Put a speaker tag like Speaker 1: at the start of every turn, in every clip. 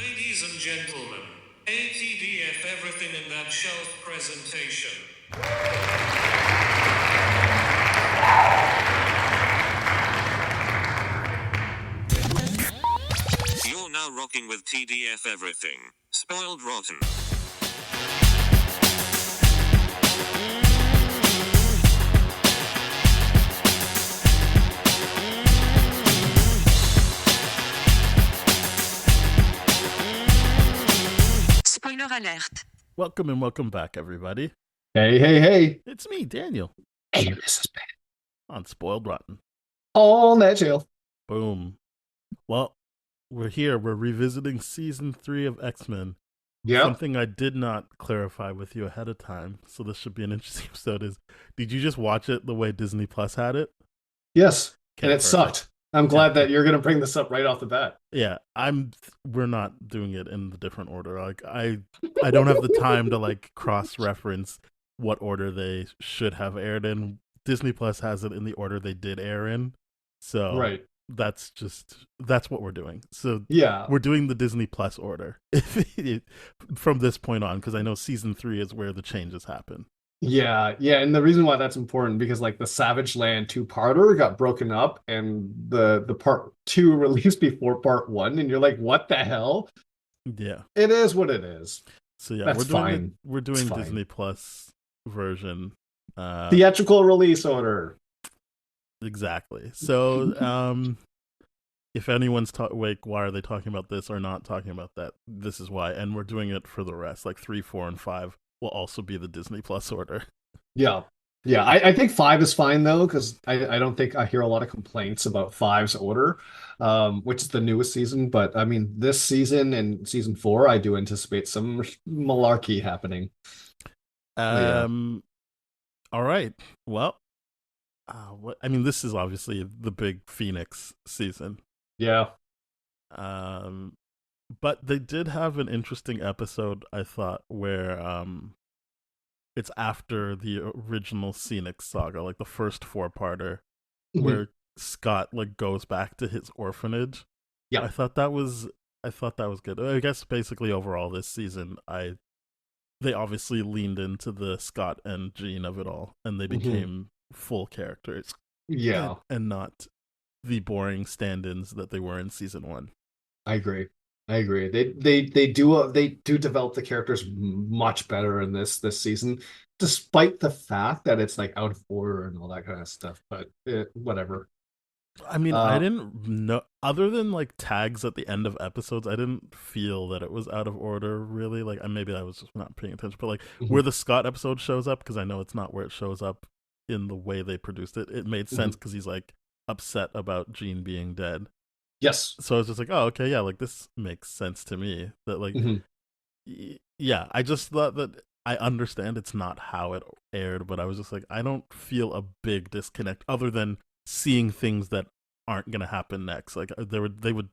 Speaker 1: Ladies and gentlemen, ATDF everything in that shelf presentation. You're now rocking with TDF everything. Spoiled Rotten.
Speaker 2: Spoiler alert.
Speaker 3: Welcome and welcome back, everybody.
Speaker 4: Hey.
Speaker 3: It's me, Daniel,
Speaker 4: Hey, this is Ben.
Speaker 3: on Spoiled Rotten.
Speaker 4: On that jail.
Speaker 3: Boom. Well, we're here. We're revisiting Season 3 of X-Men.
Speaker 4: Yeah.
Speaker 3: Something I did not clarify with you ahead of time, so this should be an interesting episode, is did you just watch it the way Disney Plus had it?
Speaker 4: Yes.
Speaker 3: Okay,
Speaker 4: and it
Speaker 3: perfect.
Speaker 4: sucked. I'm glad that you're going to bring this up right off the bat.
Speaker 3: Yeah, we're not doing it in the different order. Like I don't have the time to like cross-reference what order they should have aired in. Disney Plus has it in the order they did air in. So
Speaker 4: Right.
Speaker 3: that's what we're doing. So
Speaker 4: Yeah.
Speaker 3: we're doing the Disney Plus order from this point on, because I know Season 3 is where the changes happen.
Speaker 4: Yeah. And the reason why that's important, because like the Savage Land two-parter got broken up and the part 2 released before part 1, and you're like, what the hell?
Speaker 3: Yeah.
Speaker 4: It is what it is.
Speaker 3: So yeah,
Speaker 4: That's fine.
Speaker 3: We're doing
Speaker 4: It's fine.
Speaker 3: Disney Plus version.
Speaker 4: Theatrical release order.
Speaker 3: Exactly. So if anyone's wait, why are they talking about this or not talking about that? This is why, and we're doing it for the rest. Like 3, 4, and 5 will also be the Disney Plus order.
Speaker 4: Yeah. I think 5 is fine though, because I don't think I hear a lot of complaints about 5's order, which is the newest season. But I mean, this season and season 4, I do anticipate some malarkey happening.
Speaker 3: All right. Well, this is obviously the big Phoenix season.
Speaker 4: Yeah.
Speaker 3: But they did have an interesting episode, I thought, where it's after the original Phoenix saga, like the first 4-parter, where Scott like goes back to his orphanage.
Speaker 4: Yeah.
Speaker 3: I thought that was good. I guess basically overall this season, they obviously leaned into the Scott and Jean of it all, and they became full characters.
Speaker 4: Yeah.
Speaker 3: And not the boring stand-ins that they were in season 1.
Speaker 4: I agree. They do develop the characters much better in this season, despite the fact that it's like out of order and all that kind of stuff. But whatever.
Speaker 3: I mean, I didn't know, other than like tags at the end of episodes, I didn't feel that it was out of order really. Like maybe I was just not paying attention, but like where the Scott episode shows up, because I know it's not where it shows up in the way they produced it, it made sense because he's like upset about Jean being dead.
Speaker 4: Yes.
Speaker 3: So I was just like, oh, okay, yeah, like this makes sense to me. That like, yeah, I just thought that I understand it's not how it aired, but I was just like, I don't feel a big disconnect other than seeing things that aren't gonna happen next. Like they would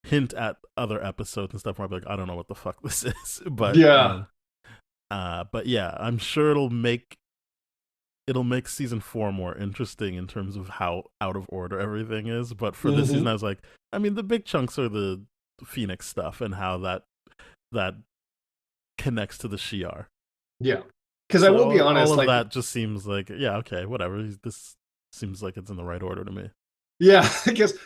Speaker 3: hint at other episodes and stuff where I'd be like, I don't know what the fuck this is. But
Speaker 4: yeah.
Speaker 3: But yeah, I'm sure it'll make season 4 more interesting in terms of how out of order everything is. But for this season, I was like, I mean, the big chunks are the Phoenix stuff and how that connects to the Shi'ar.
Speaker 4: Yeah, because I will be honest,
Speaker 3: all of
Speaker 4: like
Speaker 3: that just seems like, yeah, okay, whatever. This seems like it's in the right order to me.
Speaker 4: Yeah, because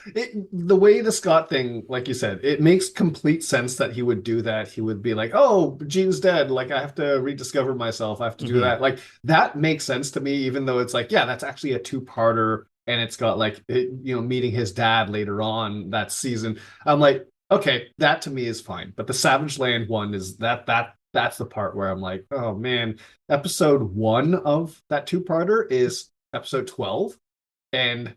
Speaker 4: the way the Scott thing, like you said, it makes complete sense that he would do that. He would be like, oh, Jean's dead. Like, I have to rediscover myself. I have to do that. Like, that makes sense to me, even though it's like, yeah, that's actually a 2-parter. And it's got like, meeting his dad later on that season. I'm like, okay, that to me is fine. But the Savage Land one is that's the part where I'm like, oh man, episode 1 of that 2-parter is episode 12. And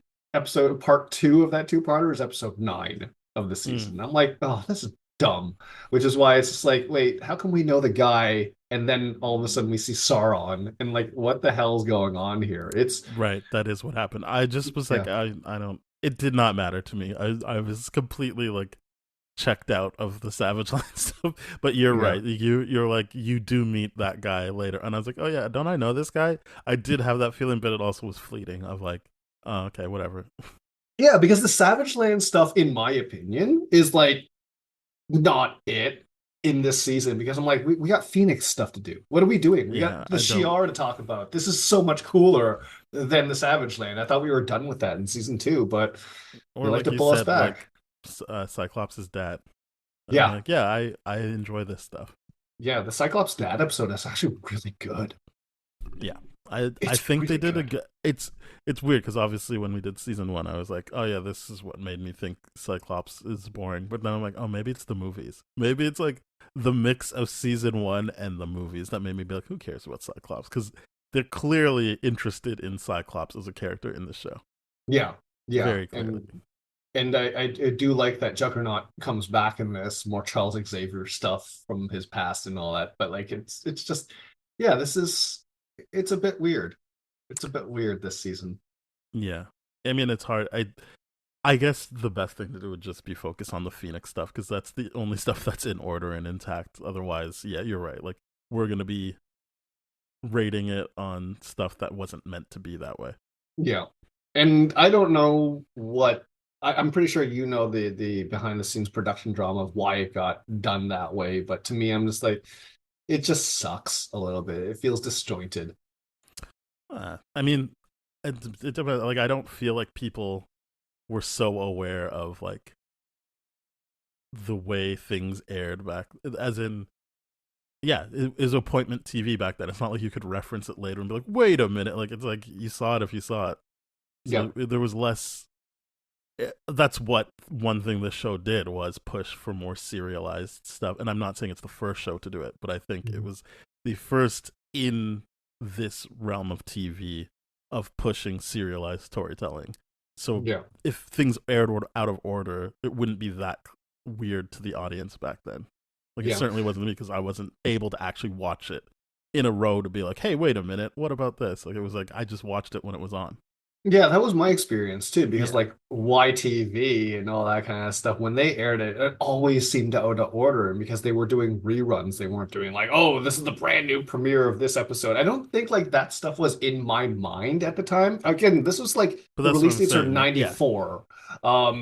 Speaker 4: part 2 of that 2-parter is episode 9 of the season. I'm like, oh, this is dumb. Which is why it's just like, wait, how can we know the guy and then all of a sudden we see Sauron and like, what the hell's going on here? It's
Speaker 3: right. That is what happened. I just was like, I don't. It did not matter to me. I was completely like checked out of the Savage Land stuff. But you're right. You're like, you do meet that guy later, and I was like, oh yeah, don't I know this guy? I did have that feeling, but it also was fleeting. Of like, oh, okay, whatever.
Speaker 4: Yeah, because the Savage Land stuff, in my opinion, is like not it in this season because I'm like, we got Phoenix stuff to do. What are we doing? We
Speaker 3: Yeah,
Speaker 4: got the
Speaker 3: I don't.
Speaker 4: Shi'ar to talk about. This is so much cooler than the Savage Land. I thought we were done with that in season 2, but they
Speaker 3: Or
Speaker 4: like
Speaker 3: like
Speaker 4: to
Speaker 3: you
Speaker 4: pull us
Speaker 3: said, like
Speaker 4: back.
Speaker 3: Cyclops' dad. And I'm
Speaker 4: Yeah,
Speaker 3: like, yeah, I enjoy this stuff.
Speaker 4: yeah. The Cyclops dad episode is actually really good.
Speaker 3: Yeah, I
Speaker 4: It's
Speaker 3: think they
Speaker 4: really
Speaker 3: did a
Speaker 4: good.
Speaker 3: good. It's weird because obviously when we did season 1, I was like, oh yeah, this is what made me think Cyclops is boring. But then I'm like, oh, maybe it's the movies. Maybe it's like the mix of season 1 and the movies that made me be like, who cares about Cyclops? Because they're clearly interested in Cyclops as a character in the show,
Speaker 4: Yeah, yeah.
Speaker 3: very clearly.
Speaker 4: And I do like that Juggernaut comes back in this more Charles Xavier stuff from his past and all that. But like it's just yeah, it's a bit weird. It's a bit weird this season.
Speaker 3: Yeah, I mean it's hard. I guess the best thing to do would just be focus on the Phoenix stuff because that's the only stuff that's in order and intact. Otherwise, yeah, you're right. Like we're gonna be rating it on stuff that wasn't meant to be that way.
Speaker 4: Yeah. And I don't know what I'm pretty sure you know the behind the scenes production drama of why it got done that way, but to me I'm just like it just sucks a little bit. It feels disjointed.
Speaker 3: I mean, like I don't feel like people were so aware of like the way things aired back, as in, yeah, it is appointment TV back then. It's not like you could reference it later and be like, wait a minute, like it's like you saw it if you saw it.
Speaker 4: Yeah.
Speaker 3: So there was less. That's what one thing this show did was push for more serialized stuff. And I'm not saying it's the first show to do it, but I think it was the first in this realm of TV of pushing serialized storytelling. So
Speaker 4: Yeah.
Speaker 3: if things aired out of order, it wouldn't be that weird to the audience back then. Like it
Speaker 4: Yeah.
Speaker 3: certainly wasn't me because I wasn't able to actually watch it in a row to be like, hey, wait a minute, what about this? Like it was like I just watched it when it was on.
Speaker 4: Yeah, that was my experience too, because
Speaker 3: Yeah.
Speaker 4: like YTV and all that kind of stuff, when they aired it, it always seemed out of order. And because they were doing reruns, they weren't doing like, oh, this is the brand new premiere of this episode. I don't think like that stuff was in my mind at the time. Again, this was like
Speaker 3: But
Speaker 4: the
Speaker 3: that's what
Speaker 4: release
Speaker 3: I'm
Speaker 4: dates are
Speaker 3: saying. Like, yeah,
Speaker 4: 94.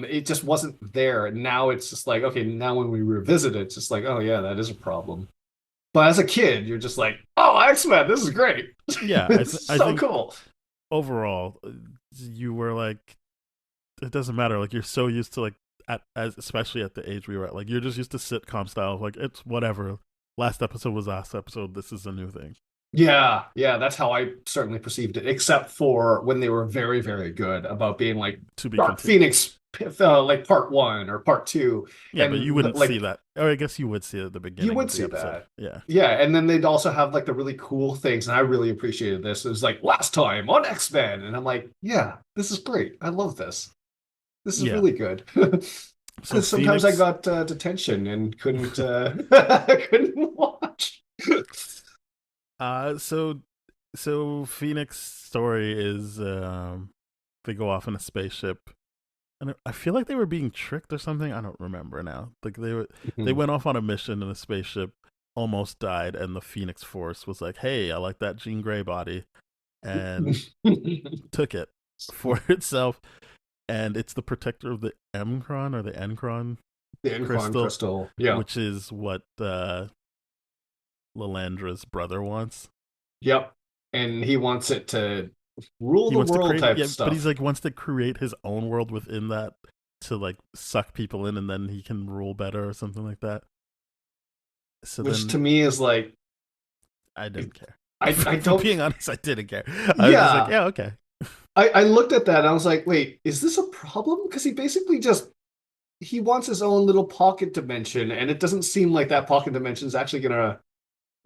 Speaker 4: It just wasn't there. And now it's just like, okay, now when we revisit it, it's just like, oh yeah, that is a problem. But as a kid, you're just like, oh, X-Men, this is great.
Speaker 3: yeah.
Speaker 4: It's
Speaker 3: I
Speaker 4: so
Speaker 3: think
Speaker 4: cool.
Speaker 3: overall, you were like, it doesn't matter. Like you're so used to like especially at the age we were at, like you're just used to sitcom style. Like it's whatever. Last episode was last episode. This is a new thing.
Speaker 4: Yeah, yeah, that's how I certainly perceived it, except for when they were very, very good about being like
Speaker 3: To be
Speaker 4: Dark
Speaker 3: continued.
Speaker 4: Phoenix, like part 1 or part 2.
Speaker 3: Yeah, but
Speaker 4: And
Speaker 3: you wouldn't
Speaker 4: like
Speaker 3: see that. Or I guess you would see it at the
Speaker 4: you
Speaker 3: beginning
Speaker 4: would
Speaker 3: of the
Speaker 4: see
Speaker 3: episode.
Speaker 4: that.
Speaker 3: Yeah.
Speaker 4: Yeah, and then they'd also have like the really cool things, and I really appreciated this. It was like last time on X-Men, and I'm like, yeah, this is great. I love this. This is
Speaker 3: Yeah.
Speaker 4: really good.
Speaker 3: So
Speaker 4: Because sometimes I
Speaker 3: Phoenix,
Speaker 4: got detention and couldn't couldn't watch.
Speaker 3: so Phoenix story is they go off in a spaceship. And I feel like they were being tricked or something. I don't remember now. Like they went off on a mission in a spaceship, almost died, and the Phoenix Force was like, "Hey, I like that Jean Grey body," and took it for itself. And it's the protector of the Mcron or the Encron
Speaker 4: The Encron
Speaker 3: crystal,
Speaker 4: crystal. Yeah.
Speaker 3: which is what Lalandra's brother wants.
Speaker 4: Yep. And he wants it to rule
Speaker 3: He
Speaker 4: the
Speaker 3: wants to
Speaker 4: world
Speaker 3: create,
Speaker 4: type
Speaker 3: yeah,
Speaker 4: stuff.
Speaker 3: but he's like wants to create his own world within that to like suck people in, and then he can rule better or something like that. So
Speaker 4: which
Speaker 3: then,
Speaker 4: to me is like
Speaker 3: I didn't care.
Speaker 4: I
Speaker 3: For
Speaker 4: don't
Speaker 3: being honest, I didn't care. I was just like, yeah, okay.
Speaker 4: I looked at that and I was like, wait, is this a problem? Because he basically just he wants his own little pocket dimension, and it doesn't seem like that pocket dimension is actually gonna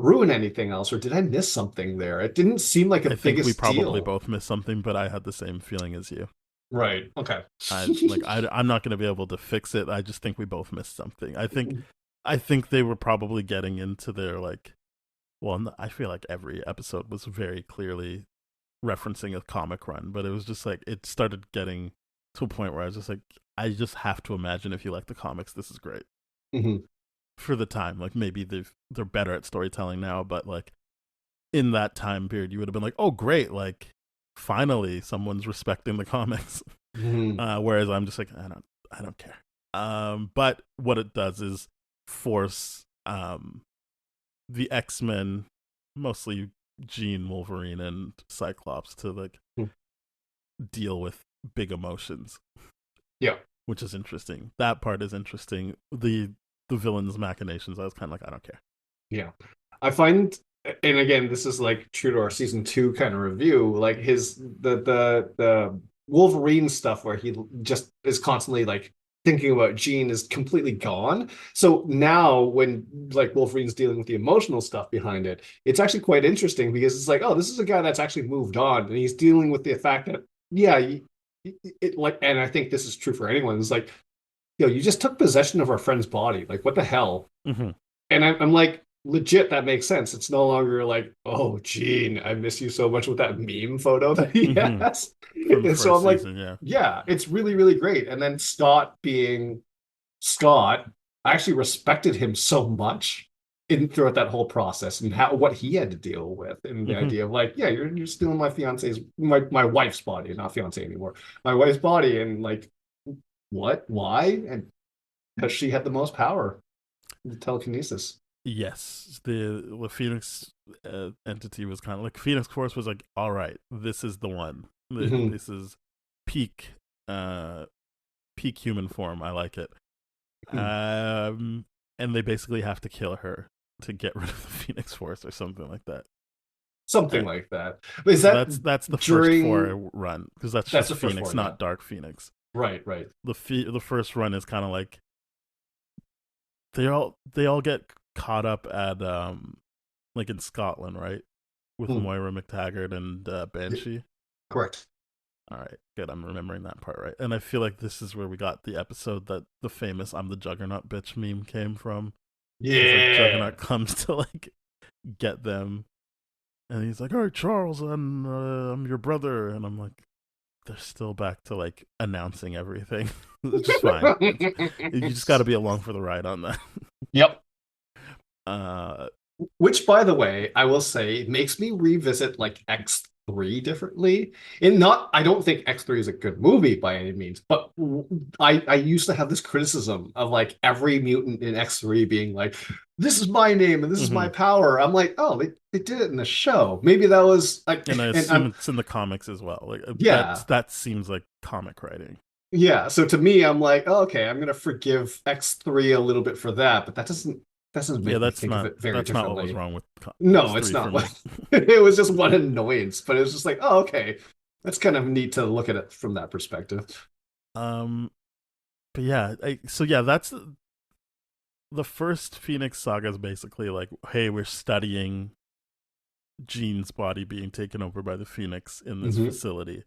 Speaker 4: ruin anything else. Or did I miss something there? It didn't seem like a
Speaker 3: I think we
Speaker 4: biggest
Speaker 3: probably
Speaker 4: deal.
Speaker 3: both missed something, but I had the same feeling as you.
Speaker 4: Right. Okay.
Speaker 3: I'm not going to be able to fix it. I just think we both missed something. I think they were probably getting into their like. Well, I feel like every episode was very clearly referencing a comic run, but it was just like it started getting to a point where I was just like, I just have to imagine if you like the comics, this is great
Speaker 4: Mhm.
Speaker 3: for the time. Like maybe they're better at storytelling now, but like in that time period, you would have been like, oh great, like finally someone's respecting the comics.
Speaker 4: Mhm.
Speaker 3: Whereas I'm just like, I don't care. But what it does is force the X-Men, mostly Jean, Wolverine, and Cyclops, to like deal with big emotions.
Speaker 4: Yeah.
Speaker 3: Which is interesting. That part is interesting. The villain's machinations, I was kind of like, I don't care.
Speaker 4: Yeah. I find, and again, this is like true to our season 2 kind of review, like the Wolverine stuff where he just is constantly like thinking about Jean is completely gone. So now when like Wolverine's dealing with the emotional stuff behind it, it's actually quite interesting because it's like, oh, this is a guy that's actually moved on, and he's dealing with the fact that, yeah, it like, and I think this is true for anyone. It's like, you just took possession of our friend's body. Like, what the hell?
Speaker 3: Mm-hmm.
Speaker 4: And I'm like, legit, that makes sense. It's no longer like, oh, Gene, I miss you so much with that meme photo that he has. And so I'm like,
Speaker 3: season,
Speaker 4: yeah, it's really, really great. And then Scott being Scott, I actually respected him so much throughout that whole process and what he had to deal with, and the idea of like, yeah, you're stealing my fiance's my wife's body, not fiance anymore, my wife's body, and like, what, why? And because she had the most power, the telekinesis.
Speaker 3: Yes, the Phoenix entity was kind of like, Phoenix Force was like, all right, this is the one. This is peak human form. I like it. And they basically have to kill her to get rid of the Phoenix Force or something like that.
Speaker 4: Something like that. But is that
Speaker 3: that's the first 4 run, because that's just Phoenix,
Speaker 4: 4,
Speaker 3: not Dark Phoenix.
Speaker 4: Right.
Speaker 3: The first run is kind of like they all get caught up at like in Scotland, right? With Moira McTaggart and Banshee.
Speaker 4: Correct.
Speaker 3: All right, good. I'm remembering that part right. And I feel like this is where we got the episode that the famous "I'm the Juggernaut bitch" meme came from.
Speaker 4: Yeah.
Speaker 3: Like, Juggernaut comes to like get them, and he's like, "All right, Charles, I'm your brother," and I'm like, they're still back to like announcing everything. Which is fine. You just got to be along for the ride on that.
Speaker 4: Yep. Which, by the way, I will say makes me revisit like X3 differently. I don't think X3 is a good movie by any means, but I used to have this criticism of like every mutant in X3 being like, this is my name and this is my power. I'm like, oh, they did it in the show. Maybe that was like,
Speaker 3: and I assume it's in the comics as well. Like,
Speaker 4: yeah,
Speaker 3: that seems like comic writing.
Speaker 4: Yeah, so to me, I'm like, oh, okay, I'm gonna forgive X3 a little bit for that, but that doesn't make me think of it very differently.
Speaker 3: That's not what was wrong with
Speaker 4: No,
Speaker 3: X3
Speaker 4: it's not.
Speaker 3: It
Speaker 4: was just one annoyance, but it was just like, oh, okay, that's kind of neat to look at it from that perspective.
Speaker 3: But yeah, that's the first Phoenix Saga is basically like, hey, we're studying Jean's body being taken over by the Phoenix in this facility.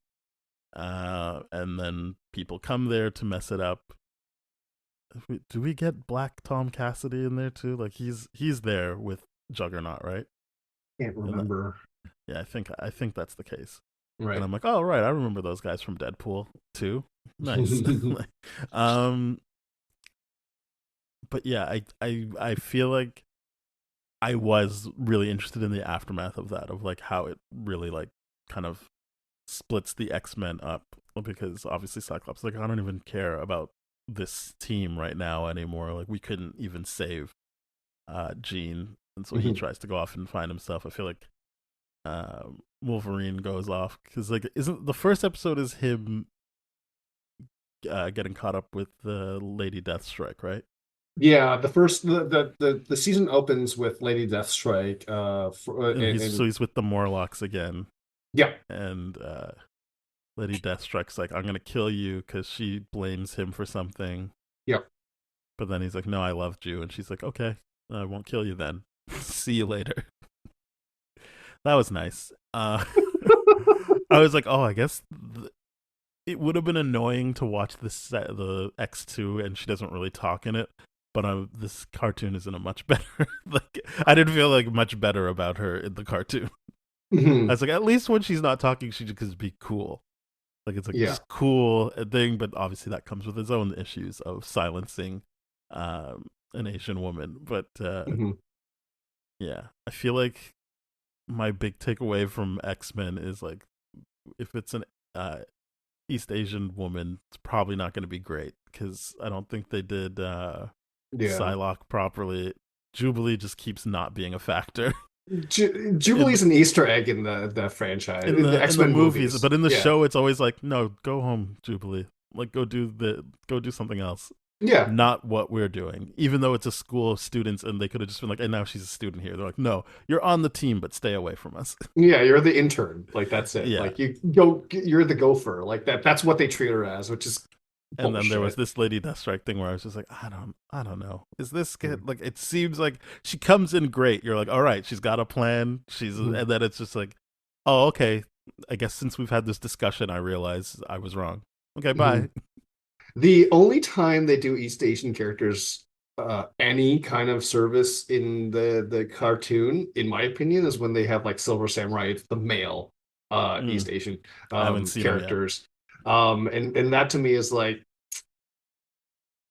Speaker 3: And then people come there to mess it up. Do we get Black Tom Cassidy in there too? Like he's there with Juggernaut, right?
Speaker 4: Can't remember.
Speaker 3: Yeah, I think that's the case.
Speaker 4: Right.
Speaker 3: And I'm like, oh right, I remember those guys from Deadpool too. Nice. But yeah, I feel like I was really interested in the aftermath of that, of like how it really like kind of splits the X-Men up, because obviously Cyclops like, I don't even care about this team right now anymore. Like we couldn't even save Jean, and so he tries to go off and find himself. I feel like Wolverine goes off because like, isn't the first episode is him getting caught up with the Lady Deathstrike, right?
Speaker 4: Yeah, the season opens with Lady Deathstrike.
Speaker 3: So he's with the Morlocks again.
Speaker 4: Yeah,
Speaker 3: and Lady Deathstrike's like, I'm gonna kill you because she blames him for something.
Speaker 4: Yep.
Speaker 3: But then he's like, no, I loved you, and she's like, okay, I won't kill you then. See you later. That was nice. I was like, oh, I guess it would have been annoying to watch the X2 and she doesn't really talk in it. But this cartoon is in a much better. Like I didn't feel like much better about her in the cartoon. I was like, at least when she's not talking, she just be cool. Like it's like just cool thing, but obviously that comes with its own issues of silencing an Asian woman. But yeah, I feel like my big takeaway from X-Men is like, if it's an East Asian woman, it's probably not going to be great, because I don't think they did
Speaker 4: Yeah.
Speaker 3: Psylocke properly. Jubilee just keeps not being a factor
Speaker 4: Jubilee's an Easter egg in the franchise, in the
Speaker 3: in the
Speaker 4: X-Men
Speaker 3: movies,
Speaker 4: movies.
Speaker 3: but in the
Speaker 4: Yeah.
Speaker 3: show, it's always like, no, go home, Jubilee. Like, go do something else.
Speaker 4: Yeah.
Speaker 3: Not what we're doing. Even though it's a school of students, and they could have just been like, and now she's a student here. They're like, no, you're on the team, but stay away from us.
Speaker 4: Yeah, you're the intern. Like that's it.
Speaker 3: Yeah.
Speaker 4: Like you're the gopher. Like that's what they treat her as, which is
Speaker 3: And then there was
Speaker 4: bullshit.
Speaker 3: this Lady Deathstrike thing where I was just like, I don't know. Is this good? Like, it seems like she comes in great. You're like, all right, she's got a plan.
Speaker 4: Mhm.
Speaker 3: And then it's just like, oh, okay. I guess since we've had this discussion, I realize I was wrong. Okay, bye.
Speaker 4: Mhm. The only time they do East Asian characters any kind of service in the cartoon, in my opinion, is when they have like Silver Samurai, the male
Speaker 3: Mm,
Speaker 4: East Asian
Speaker 3: I haven't seen them yet.
Speaker 4: characters. And that to me is like,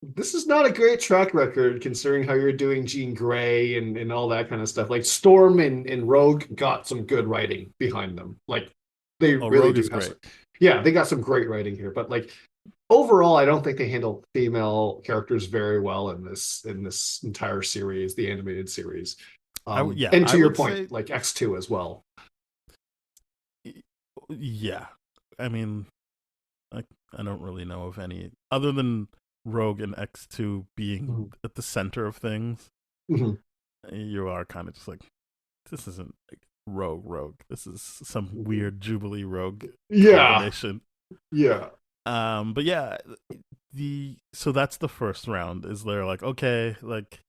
Speaker 4: this is not a great track record considering how you're doing Jean Grey and all that kind of stuff. Like Storm and Rogue got some good writing behind them. Like they
Speaker 3: Oh,
Speaker 4: really
Speaker 3: Rogue
Speaker 4: do
Speaker 3: is
Speaker 4: have
Speaker 3: great.
Speaker 4: some, yeah, they got some great writing here. But like overall, I don't think they handle female characters very well in this entire series, the animated series.
Speaker 3: Yeah,
Speaker 4: And
Speaker 3: I
Speaker 4: to your
Speaker 3: would say,
Speaker 4: point, like X2 as well.
Speaker 3: yeah. I mean, I don't really know of any other than Rogue and X2 being
Speaker 4: Mhm.
Speaker 3: at the center of things.
Speaker 4: Mhm.
Speaker 3: You are kind of just like, this isn't like Rogue. This is some weird Jubilee Rogue
Speaker 4: Yeah,
Speaker 3: combination.
Speaker 4: yeah.
Speaker 3: But yeah, so that's the first round. Is they're like, okay, like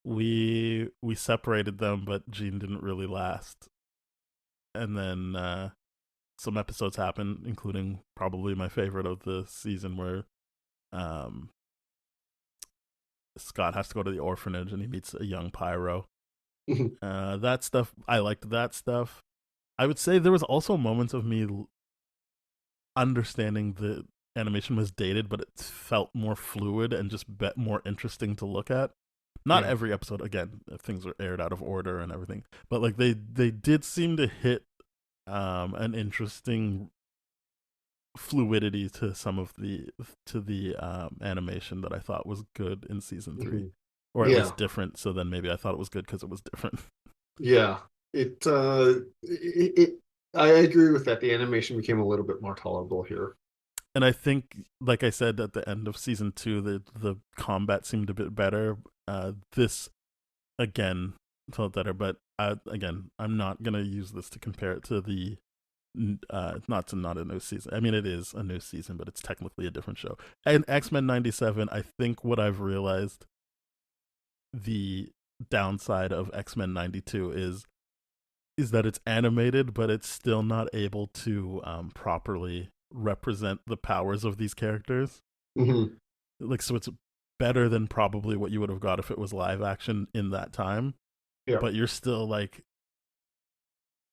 Speaker 3: we separated them, but Jean didn't really last. And then some episodes happen, including probably my favorite of the season, where um Scott has to go to the orphanage and he meets a young Pyro.
Speaker 4: Mhm.
Speaker 3: That stuff, I liked that stuff. I would say there was also moments of me understanding the animation was dated, but it felt more fluid and just more interesting to look at. Not
Speaker 4: Yeah.
Speaker 3: every episode, again, things are aired out of order and everything, but like they did seem to hit an interesting fluidity to some of the animation that I thought was good in season 3,
Speaker 4: Mhm.
Speaker 3: or at
Speaker 4: Yeah.
Speaker 3: least different. So then maybe I thought it was good because it was different.
Speaker 4: Yeah, it I agree with that. The animation became a little bit more tolerable here.
Speaker 3: And I think, like I said at the end of season 2, the combat seemed a bit better. This again felt better, but again, I'm not gonna use this to compare it to the not a new season. I mean, it is a new season, but it's technically a different show. And X-Men 97, I think what I've realized, the downside of X-Men 92 is that it's animated, but it's still not able to properly represent the powers of these characters.
Speaker 4: Mhm.
Speaker 3: Like, so it's better than probably what you would have got if it was live action in that time.
Speaker 4: Yeah.
Speaker 3: But you're still like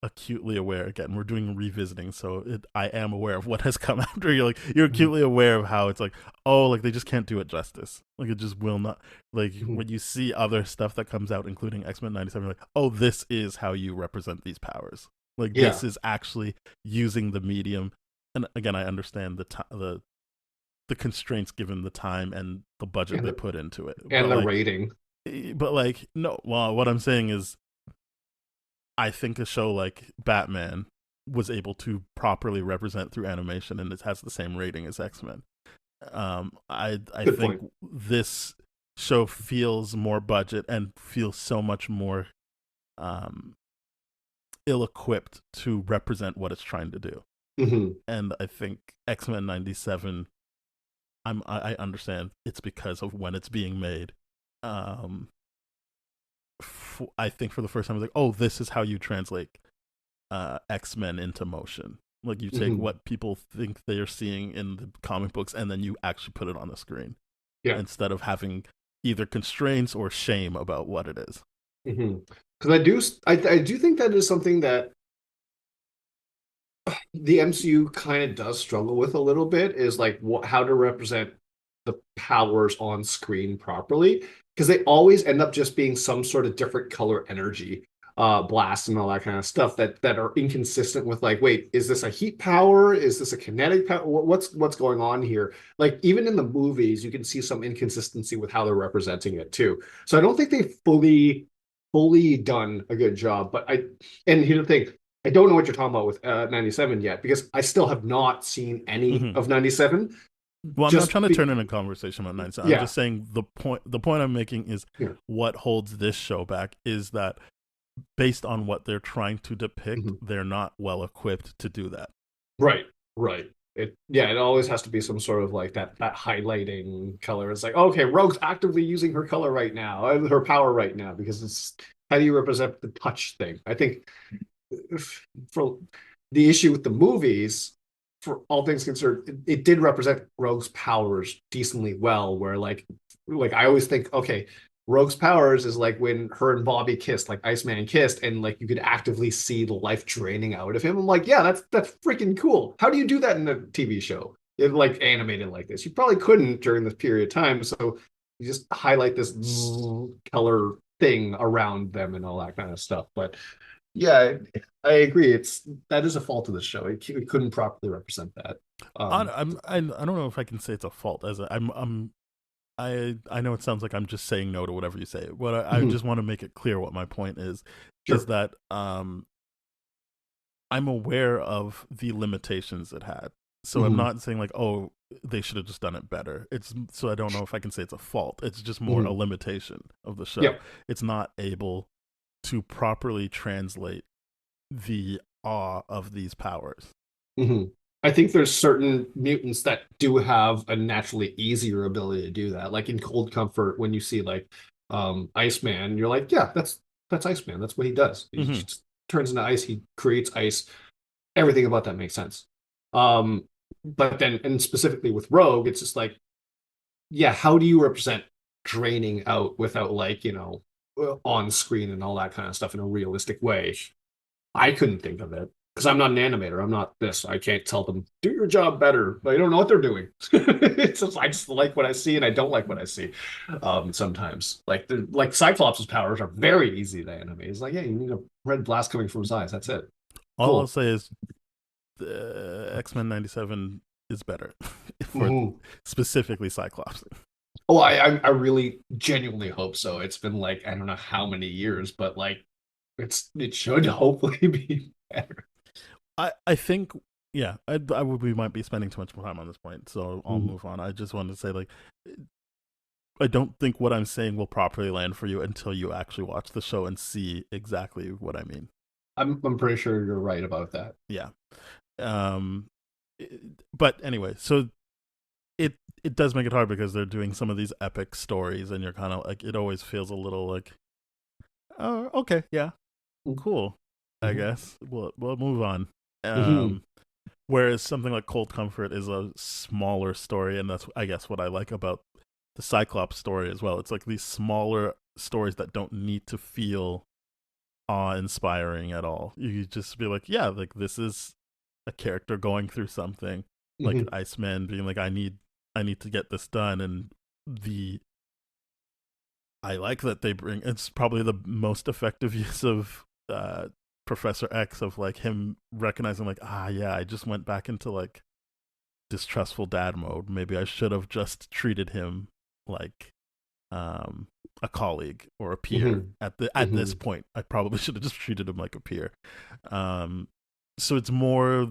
Speaker 3: acutely aware. Again, we're doing revisiting, so I am aware of what has come after. You're acutely aware of how it's like, oh, like they just can't do it justice. Like it just will not. Like when you see other stuff that comes out, including X-Men 97, you're like, oh, this is how you represent these powers. Like
Speaker 4: Yeah.
Speaker 3: this is actually using the medium. And again, I understand the constraints given the time and the budget
Speaker 4: And
Speaker 3: they
Speaker 4: the,
Speaker 3: put into it.
Speaker 4: and
Speaker 3: But
Speaker 4: the
Speaker 3: like,
Speaker 4: rating.
Speaker 3: but like, no. Well, what I'm saying is, I think a show like Batman was able to properly represent through animation, and it has the same rating as X-Men. I
Speaker 4: Good
Speaker 3: think
Speaker 4: point.
Speaker 3: this show feels more budget and feels so much more ill-equipped to represent what it's trying to do.
Speaker 4: Mhm.
Speaker 3: And I think X-Men 97, I understand it's because of when it's being made. I think for the first time, I was like, oh, this is how you translate X-Men into motion. Like you take
Speaker 4: Mhm.
Speaker 3: what people think they are seeing in the comic books, and then you actually put it on the screen,
Speaker 4: Yeah.
Speaker 3: instead of having either constraints or shame about what it is.
Speaker 4: Because I do think that is something that the MCU kind of does struggle with a little bit, is like how to represent the powers on screen properly, because they always end up just being some sort of different color energy. blast and all that kind of stuff that are inconsistent with like, wait, is this a heat power? Is this a kinetic power? What's going on here? Like even in the movies, you can see some inconsistency with how they're representing it too. So I don't think they fully done a good job. But and here's the thing, I don't know what you're talking about with 97 yet because I still have not seen any of 97.
Speaker 3: Well, I'm not
Speaker 4: Just
Speaker 3: trying to
Speaker 4: be-
Speaker 3: turn in a conversation about 97.
Speaker 4: Yeah.
Speaker 3: I'm just saying the point I'm making is
Speaker 4: Yeah.
Speaker 3: what holds this show back is that based on what they're trying to depict, they're not well equipped to do that.
Speaker 4: Right. It always has to be some sort of like that highlighting color. It's like, okay, Rogue's actively using her color right now, her power right now, because it's how do you represent the touch thing? I think for the issue with the movies, for all things considered, it did represent Rogue's powers decently well, where like I always think, okay, Rogue's powers is like when her and Bobby kissed, like Iceman kissed, and like you could actively see the life draining out of him. I'm like, yeah, that's freaking cool. How do you do that in a TV show? It like animated like this. You probably couldn't during this period of time. So you just highlight this color thing around them and all that kind of stuff. But yeah, I agree. That is a fault of the show. It couldn't properly represent that.
Speaker 3: I don't know if I can say it's a fault. I know it sounds like I'm just saying no to whatever you say. What I just want to make it clear what my point is that I'm aware of the limitations it had. So I'm not saying like, oh, they should have just done it better. So I don't know if I can say it's a fault. It's just more a limitation of the show.
Speaker 4: Yeah.
Speaker 3: It's not able to properly translate the awe of these powers.
Speaker 4: I think there's certain mutants that do have a naturally easier ability to do that. Like in Cold Comfort, when you see like Iceman, you're like, yeah, that's Iceman. That's what he does. He just turns into ice. He creates ice. Everything about that makes sense. But then, and specifically with Rogue, it's just like, yeah, how do you represent draining out without like, on screen and all that kind of stuff in a realistic way? I couldn't think of it because I'm not an animator. I'm not this. I can't tell them do your job better. I don't know what they're doing. It's just, I just like what I see and I don't like what I see. Sometimes like Cyclops' powers are very easy to animate. It's like, yeah, you need a red blast coming from his eyes. That's it.
Speaker 3: All I'll say is X-Men 97 is better for specifically Cyclops.
Speaker 4: Oh, I really genuinely hope so. It's been like, I don't know how many years, but like it should hopefully be better.
Speaker 3: I think, yeah, we might be spending too much time on this point, so I'll move on. I just wanted to say, like, I don't think what I'm saying will properly land for you until you actually watch the show and see exactly what I mean.
Speaker 4: I'm pretty sure you're right about that.
Speaker 3: Yeah. But anyway, so it does make it hard because they're doing some of these epic stories, and you're kind of like, it always feels a little like, oh, okay, yeah, cool. I guess we'll move on. Whereas something like Cold Comfort is a smaller story, and that's, I guess, what I like about the Cyclops story as well. It's like these smaller stories that don't need to feel awe-inspiring at all. You just be like, yeah, like this is a character going through something, like Iceman being like, I need to get this done, and I like that they bring. It's probably the most effective use of Professor X, of like him recognizing like, yeah, I just went back into like distrustful dad mode. Maybe I should have just treated him like a colleague or a peer at this point. I probably should have just treated him like a peer. So it's more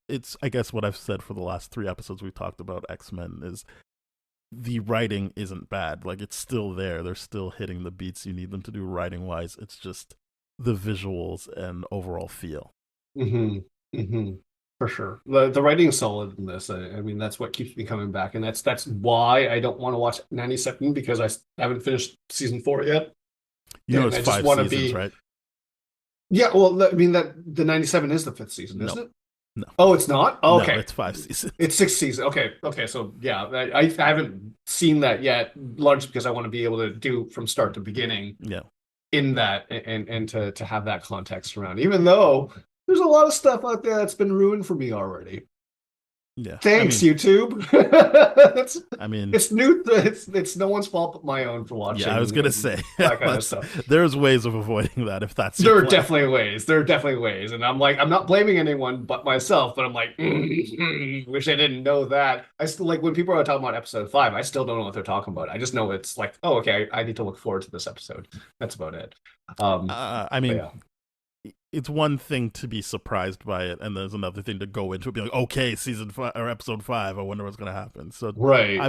Speaker 3: it's, I guess, what I've said for the last 3 episodes we've talked about X-Men is the writing isn't bad. Like, it's still there. They're still hitting the beats you need them to do writing wise. It's just the visuals and overall feel.
Speaker 4: For sure. The writing is solid in this. I mean, that's what keeps me coming back. And that's why I don't want to watch 97, because I haven't finished season 4 yet.
Speaker 3: You know, it's 5 seasons, right?
Speaker 4: Yeah, well, I mean, that the 97 is the 5th season, isn't it?
Speaker 3: No.
Speaker 4: Oh, it's not? Oh, okay.
Speaker 3: No, it's 5 seasons.
Speaker 4: It's 6 seasons. Okay. So, yeah, I haven't seen that yet, largely because I want to be able to do from start to beginning.
Speaker 3: Yeah.
Speaker 4: In that, and to have that context around, even though there's a lot of stuff out there that's been ruined for me already.
Speaker 3: Yeah.
Speaker 4: Thanks,
Speaker 3: I mean,
Speaker 4: YouTube. it's
Speaker 3: I mean,
Speaker 4: it's new. It's no one's fault but my own for watching.
Speaker 3: yeah, I was gonna say
Speaker 4: that kind of stuff.
Speaker 3: there's ways of avoiding that if that's
Speaker 4: There
Speaker 3: your
Speaker 4: are
Speaker 3: plan.
Speaker 4: definitely ways. There are definitely ways, and I'm like, I'm not blaming anyone but myself. But I'm like, wish I didn't know that. I still like when people are talking about episode 5. I still don't know what they're talking about. I just know it's like, oh, okay, I need to look forward to this episode. That's about it.
Speaker 3: I mean,
Speaker 4: yeah.
Speaker 3: it's one thing to be surprised by it, and there's another thing to go into it, be like, okay, season 5 or episode 5. I wonder what's gonna happen. So
Speaker 4: Right.
Speaker 3: I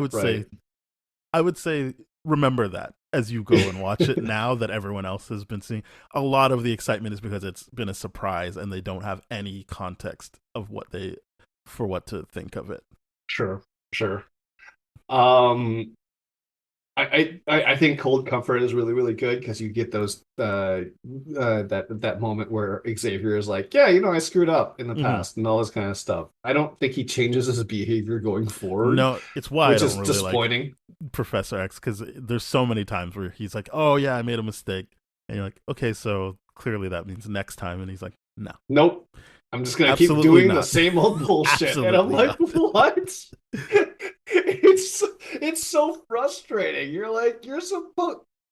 Speaker 3: would say remember that as you go and watch it now that everyone else has been seeing. A lot of the excitement is because it's been a surprise and they don't have any context of what to think of it.
Speaker 4: Sure. I think Cold Comfort is really, really good because you get those that moment where Xavier is like, yeah, I screwed up in the past and all this kind of stuff. I don't think he changes his behavior going forward.
Speaker 3: No, it's why
Speaker 4: which
Speaker 3: I
Speaker 4: is
Speaker 3: don't really
Speaker 4: disappointing.
Speaker 3: like Professor X, because there's so many times where he's like, oh yeah, I made a mistake, and you're like, okay, so clearly that means next time, and he's like, no,
Speaker 4: nope, I'm just gonna keep
Speaker 3: Absolutely
Speaker 4: doing
Speaker 3: not.
Speaker 4: the same old bullshit. And I'm like, what? It's so frustrating. You're like,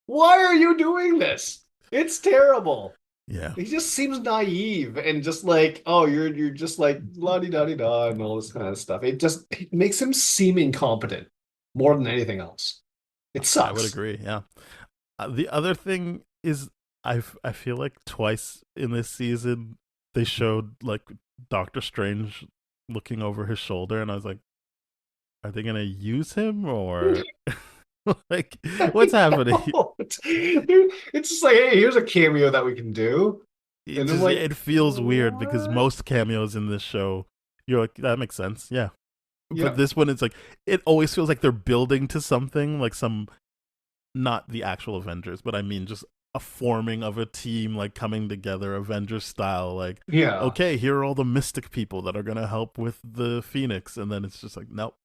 Speaker 4: why are you doing this? It's terrible.
Speaker 3: Yeah.
Speaker 4: He just seems naive and just like, oh, you're just like la di da di da and all this kind of stuff. It makes him seem incompetent more than anything else. It sucks.
Speaker 3: I would agree. Yeah. The other thing is, I feel like twice in this season they showed like Doctor Strange looking over his shoulder, and I was like, are they gonna use him or like what's happening?
Speaker 4: It's just like, hey, here's a cameo that we can do.
Speaker 3: It feels weird because most cameos in this show, you're like, that makes sense, yeah. But this one, it's like, it always feels like they're building to something, like not the actual Avengers, but I mean just a forming of a team, like coming together, Avengers style. Like, okay, here are all the mystic people that are gonna help with the Phoenix, and then it's just like, nope,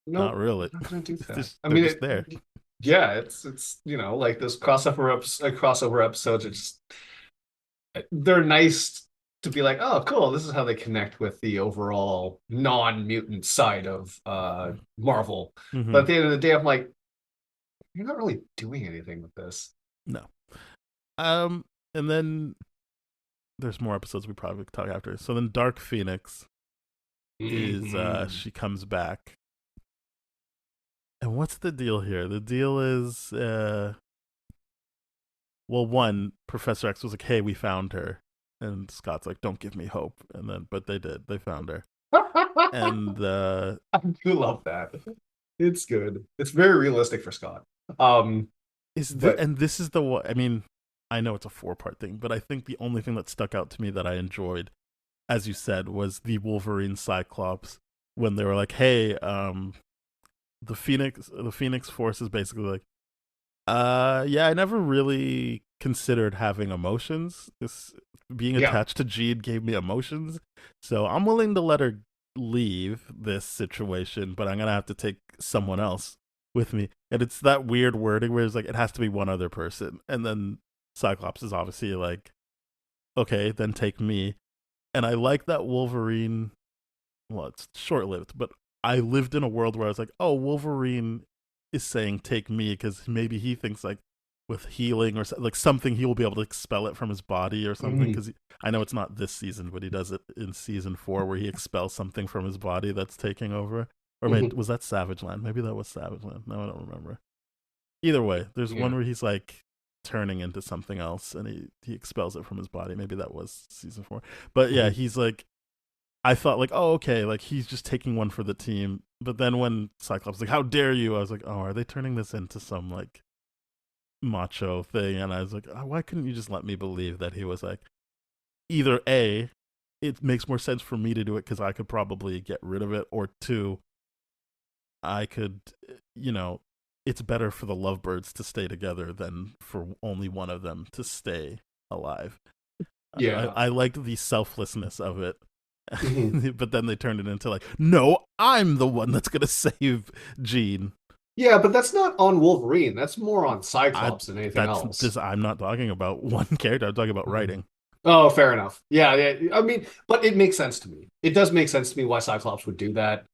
Speaker 3: not really.
Speaker 4: Not gonna do that.
Speaker 3: They're just there.
Speaker 4: Yeah, it's like those crossover episodes are just, they're nice to be like, oh, cool, this is how they connect with the overall non-mutant side of Marvel.
Speaker 3: Mm-hmm.
Speaker 4: But at the end of the day, I'm like, you're not really doing anything with this.
Speaker 3: No. And then there's more episodes we probably could talk after. So then Dark Phoenix is she comes back. And what's the deal here? The deal is well, one, Professor X was like, hey, we found her. And Scott's like, don't give me hope. And then but they did. They found her. And
Speaker 4: I do love that. It's good. It's very realistic for Scott.
Speaker 3: And this is the one, I mean, I know it's a 4-part thing, but I think the only thing that stuck out to me that I enjoyed, as you said, was the Wolverine Cyclops when they were like, hey, the Phoenix Force is basically like, yeah, I never really considered having emotions. This being attached to Jean gave me emotions, so I'm willing to let her leave this situation, but I'm gonna have to take someone else with me. And it's that weird wording where it's like, it has to be one other person, and then Cyclops is obviously like, okay, then take me. And I like that Wolverine, well, it's short-lived, but I lived in a world where I was like, oh, Wolverine is saying take me because maybe he thinks like with healing or like something he will be able to expel it from his body or something, because I know it's not this season, but he does it in season 4 where he expels something from his body that's taking over. Or maybe was that Savage Land? Maybe that was Savage Land. No, I don't remember. Either way, there's one where he's like turning into something else and he expels it from his body. Maybe that was season 4. But yeah, he's like, I thought like, oh, okay, like he's just taking one for the team. But then when Cyclops was like, how dare you? I was like, oh, are they turning this into some like macho thing? And I was like, oh, why couldn't you just let me believe that he was like, either A, it makes more sense for me to do it because I could probably get rid of it, or 2, I could, it's better for the lovebirds to stay together than for only one of them to stay alive.
Speaker 4: Yeah.
Speaker 3: I liked the selflessness of it. But then they turned it into like, no, I'm the one that's going to save Jean.
Speaker 4: Yeah, but that's not on Wolverine. That's more on Cyclops than anything else.
Speaker 3: I'm not talking about one character. I'm talking about writing.
Speaker 4: Oh, fair enough. Yeah, yeah. I mean, but it makes sense to me. It does make sense to me why Cyclops would do that.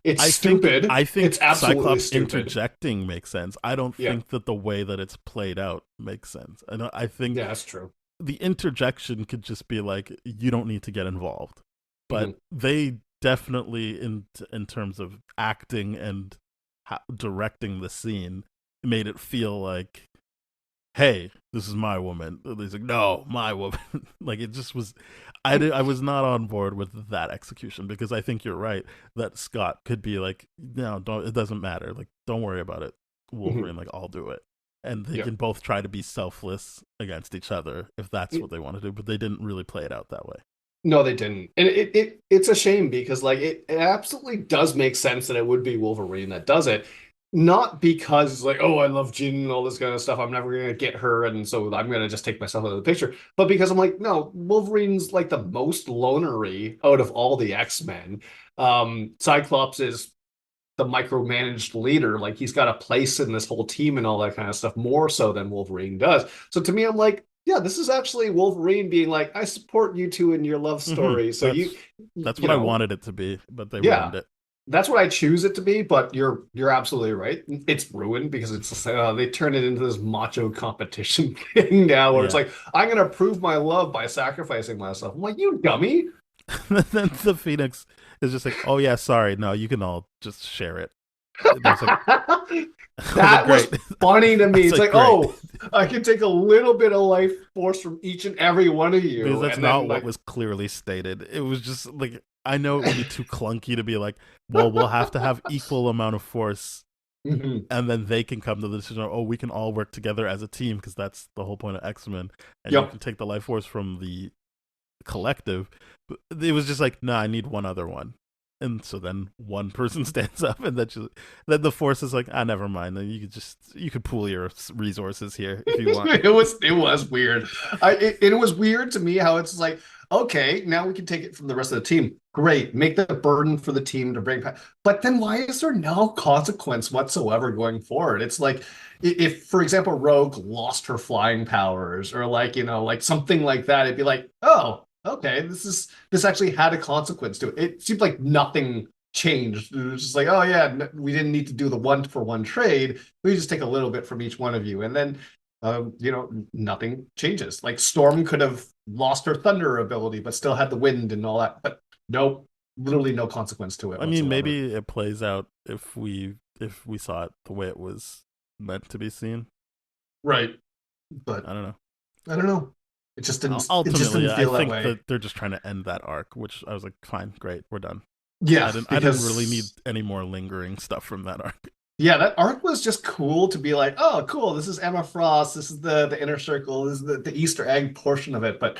Speaker 4: It's stupid.
Speaker 3: I think
Speaker 4: It's absolutely
Speaker 3: Cyclops
Speaker 4: stupid.
Speaker 3: interjecting makes sense. I don't
Speaker 4: Yeah,
Speaker 3: think that the way that it's played out makes sense. I think
Speaker 4: yeah, that's true.
Speaker 3: the interjection could just be like, you don't need to get involved. But
Speaker 4: Hmm.
Speaker 3: they definitely, in terms of acting and directing the scene, made it feel like, hey, this is my woman. He's like, no, my woman. Like it just was. I was not on board with that execution because I think you're right that Scott could be like, no, don't. It doesn't matter. Like, don't worry about it,
Speaker 4: Hmm.
Speaker 3: Wolverine. Like, I'll do it. And they
Speaker 4: Yeah.
Speaker 3: can both try to be selfless against each other if that's what they want to do. But they didn't really play it out that way.
Speaker 4: No, they didn't. And it's a shame because like it absolutely does make sense that it would be Wolverine that does it. Not because it's like, oh, I love Jean and all this kind of stuff. I'm never gonna get her, and so I'm gonna just take myself out of the picture. But because I'm like, no, Wolverine's like the most lonery out of all the X-Men. Cyclops is the micromanaged leader. Like he's got a place in this whole team and all that kind of stuff, more so than Wolverine does. So to me, I'm like, yeah, this is actually Wolverine being like, I support you two in your love
Speaker 3: Mm-hmm.
Speaker 4: story. So
Speaker 3: That's
Speaker 4: you
Speaker 3: what I
Speaker 4: know,
Speaker 3: wanted it to be, but they
Speaker 4: yeah,
Speaker 3: ruined it.
Speaker 4: that's what I choose it to be. But you're absolutely right. It's ruined because it's they turn it into this macho competition thing now, where it's
Speaker 3: Yeah.
Speaker 4: like, I'm gonna prove my love by sacrificing myself. I'm like, you dummy.
Speaker 3: Then the Phoenix is just like, oh yeah, sorry, no, you can all just share it. And I was like, I was like,
Speaker 4: That was
Speaker 3: great.
Speaker 4: funny to
Speaker 3: I
Speaker 4: me.
Speaker 3: was
Speaker 4: It's
Speaker 3: like,
Speaker 4: like,
Speaker 3: great,
Speaker 4: oh, I can take a little bit of life force from each and every one of
Speaker 3: because
Speaker 4: you,
Speaker 3: that's
Speaker 4: and then
Speaker 3: not what
Speaker 4: like,
Speaker 3: was clearly stated. It was just like, I know it would be too clunky to be like, well, we'll have to have equal amount of force,
Speaker 4: mhm,
Speaker 3: and then they can come to the decision, oh, we can all work together as a team because that's the whole point of X-Men, and you
Speaker 4: yep.
Speaker 3: can take the life force from the collective. But it was just like, no, I need one other one. And so then one person stands up, and then the force is like, ah, never mind. Then you could pool your resources here if you want.
Speaker 4: It was weird. It was weird to me how it's like, okay, now we can take it from the rest of the team. Great, make the burden for the team to bring back. But then why is there no consequence whatsoever going forward? It's like if, for example, Rogue lost her flying powers or like, like something like that, it'd be like, oh, okay, this actually had a consequence to it. It seemed like nothing changed. It was just like, oh yeah, we didn't need to do the one for one trade. We just take a little bit from each one of you, and then nothing changes. Like Storm could have lost her thunder ability, but still had the wind and all that. But nope, literally no consequence to it
Speaker 3: I mean,
Speaker 4: whatsoever.
Speaker 3: maybe it plays out if we saw it the way it was meant to be seen.
Speaker 4: Right. But
Speaker 3: I don't know.
Speaker 4: I don't know. It just didn't. It just
Speaker 3: Ultimately,
Speaker 4: didn't
Speaker 3: I
Speaker 4: feel that
Speaker 3: think
Speaker 4: way.
Speaker 3: that they're just trying to end that arc, which I was like, fine, great, we're done.
Speaker 4: Yeah,
Speaker 3: I didn't really need
Speaker 4: because
Speaker 3: any more lingering stuff from that arc.
Speaker 4: yeah, that arc was just cool to be like, oh, cool. This is Emma Frost. This is the inner circle. This is the Easter egg portion of it. But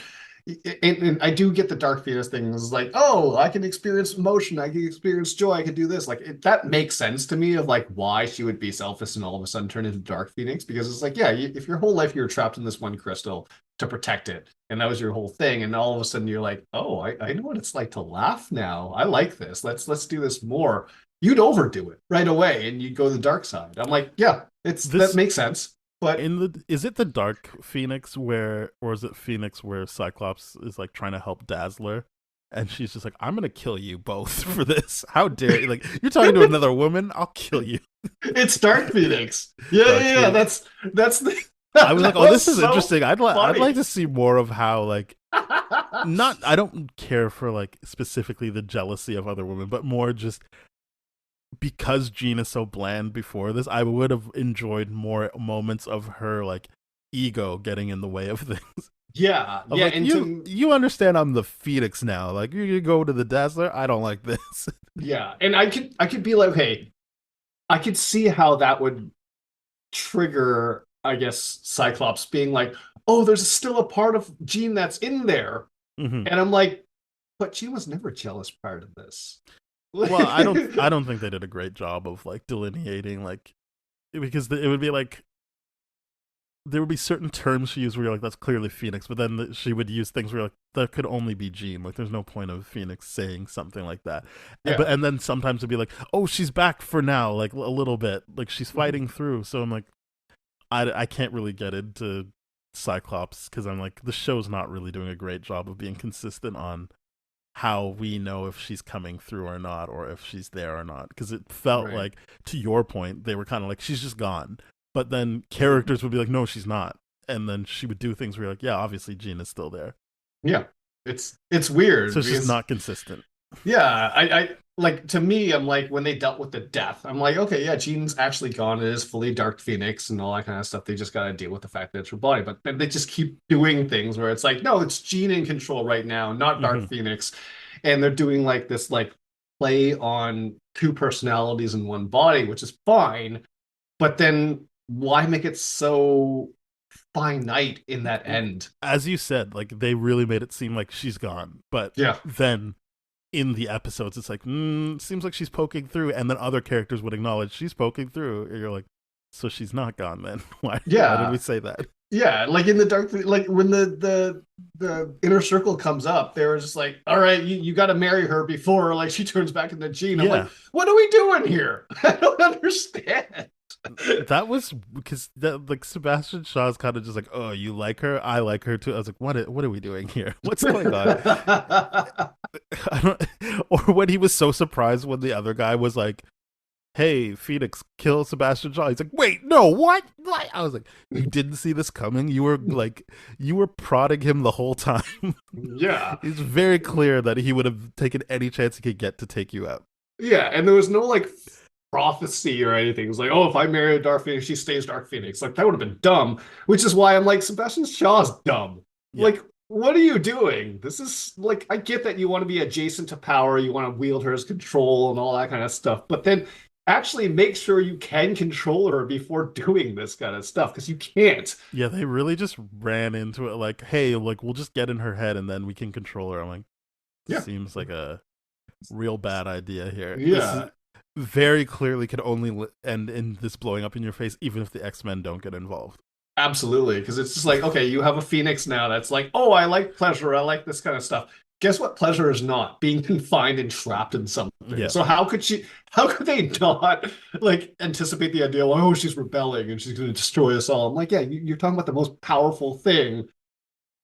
Speaker 4: and I do get the Dark Phoenix thing. It's like, oh, I can experience emotion. I can experience joy. I can do this. Like that makes sense to me of like why she would be selfish and all of a sudden turn into Dark Phoenix because it's like, yeah, if your whole life you were trapped in this one crystal to protect it, and that was your whole thing, and all of a sudden you're like, oh, I know what it's like to laugh now. I like this. Let's do this more. You'd overdo it right away and you'd go the dark side. I'm like, yeah, it's that
Speaker 3: This
Speaker 4: makes sense. But
Speaker 3: in the is it the Dark Phoenix where, or is it Phoenix where Cyclops is like trying to help Dazzler, and she's just like, I'm gonna kill you both for this. How dare you? Like, you're talking to another woman, I'll kill you.
Speaker 4: it's Dark Phoenix. Yeah,
Speaker 3: Dark
Speaker 4: yeah, yeah.
Speaker 3: Phoenix.
Speaker 4: That's the
Speaker 3: I was like,
Speaker 4: that
Speaker 3: oh,
Speaker 4: was
Speaker 3: this is
Speaker 4: so
Speaker 3: interesting. I'd like
Speaker 4: funny.
Speaker 3: to see more of how, like, not, I don't care for like specifically the jealousy of other women, but more just because Jean is so bland before this, I would have enjoyed more moments of her like ego getting in the way of things.
Speaker 4: Yeah,
Speaker 3: Of
Speaker 4: yeah,
Speaker 3: like,
Speaker 4: and
Speaker 3: you
Speaker 4: to
Speaker 3: you understand I'm the Phoenix now. Like, you go to the Dazzler, I don't like this.
Speaker 4: yeah, and I could be like, okay, I could see how that would trigger, I guess, Cyclops being like, oh, there's still a part of Jean that's in there,
Speaker 3: Hmm.
Speaker 4: and I'm like, but she was never jealous prior to this.
Speaker 3: Well, I don't think they did a great job of like delineating, like, because it would be like there would be certain terms she used where you're like, that's clearly Phoenix, but then she would use things where you're like, that could only be Jean. Like, there's no point of Phoenix saying something like that.
Speaker 4: Yeah.
Speaker 3: And then sometimes it'd be like, oh, she's back for now, like a little bit, like she's fighting through. So I'm like, I can't really get into Cyclops because I'm like, the show's not really doing a great job of being consistent on how we know if she's coming through or not, or if she's there or not. Because it felt
Speaker 4: Right.
Speaker 3: like, to your point, they were kind of like, she's just gone. But then characters would be like, no, she's not. And then she would do things where you're like, yeah, obviously Jean is still there.
Speaker 4: Yeah, it's weird.
Speaker 3: So it's just
Speaker 4: because-
Speaker 3: not consistent.
Speaker 4: Yeah, I like, to me, I'm like, when they dealt with the death, I'm like, okay, yeah, Jean's actually gone. It is fully Dark Phoenix and all that kind of stuff. They just got to deal with the fact that it's her body. But then they just keep doing things where it's like, no, it's Jean in control right now, not Dark Phoenix. And they're doing like this like play on two personalities in one body, which is fine. But then why make it so finite in that end?
Speaker 3: As you said, like, they really made it seem like she's gone. But
Speaker 4: Yeah.
Speaker 3: then in the episodes, it's like, seems like she's poking through. And then other characters would acknowledge she's poking through. And you're like, so she's not gone then? Why did we say that?
Speaker 4: Yeah, like in the dark, like when the inner circle comes up, they were just like, all right, you got to marry her before like she turns back into Jean. I'm
Speaker 3: Yeah.
Speaker 4: like, what are we doing here? I don't understand.
Speaker 3: That was because like Sebastian Shaw's kind of just like, oh, you like her, I like her too. I was like, what are we doing here? What's going on? I don't, or when he was so surprised when the other guy was like, hey, Phoenix, kill Sebastian Shaw. He's like, wait, no, what? I was like, you didn't see this coming? You were prodding him the whole time.
Speaker 4: Yeah.
Speaker 3: It's very clear that he would have taken any chance he could get to take you out.
Speaker 4: Yeah, and there was no like prophecy or anything. It was like, oh, if I marry a Dark Phoenix, she stays Dark Phoenix. Like that would have been dumb, which is why I'm like, Sebastian Shaw's dumb.
Speaker 3: Yeah.
Speaker 4: Like, what are you doing? This is like, I get that you want to be adjacent to power, you want to wield her as control and all that kind of stuff, but then actually make sure you can control her before doing this kind of stuff, because you can't.
Speaker 3: Yeah, they really just ran into it like, hey, like, we'll just get in her head and then we can control her. I'm like,
Speaker 4: Yeah.
Speaker 3: seems like a real bad idea here.
Speaker 4: Yeah.
Speaker 3: This very clearly could only end in this blowing up in your face, even if the X-Men don't get involved.
Speaker 4: Absolutely, because it's just like, okay, you have a Phoenix now that's like, oh, I like pleasure, I like this kind of stuff. Guess what pleasure is not? Being confined and trapped in something.
Speaker 3: Yeah.
Speaker 4: So how could they not like anticipate the idea, like, oh, she's rebelling and she's going to destroy us all? I'm like, yeah, you're talking about the most powerful thing,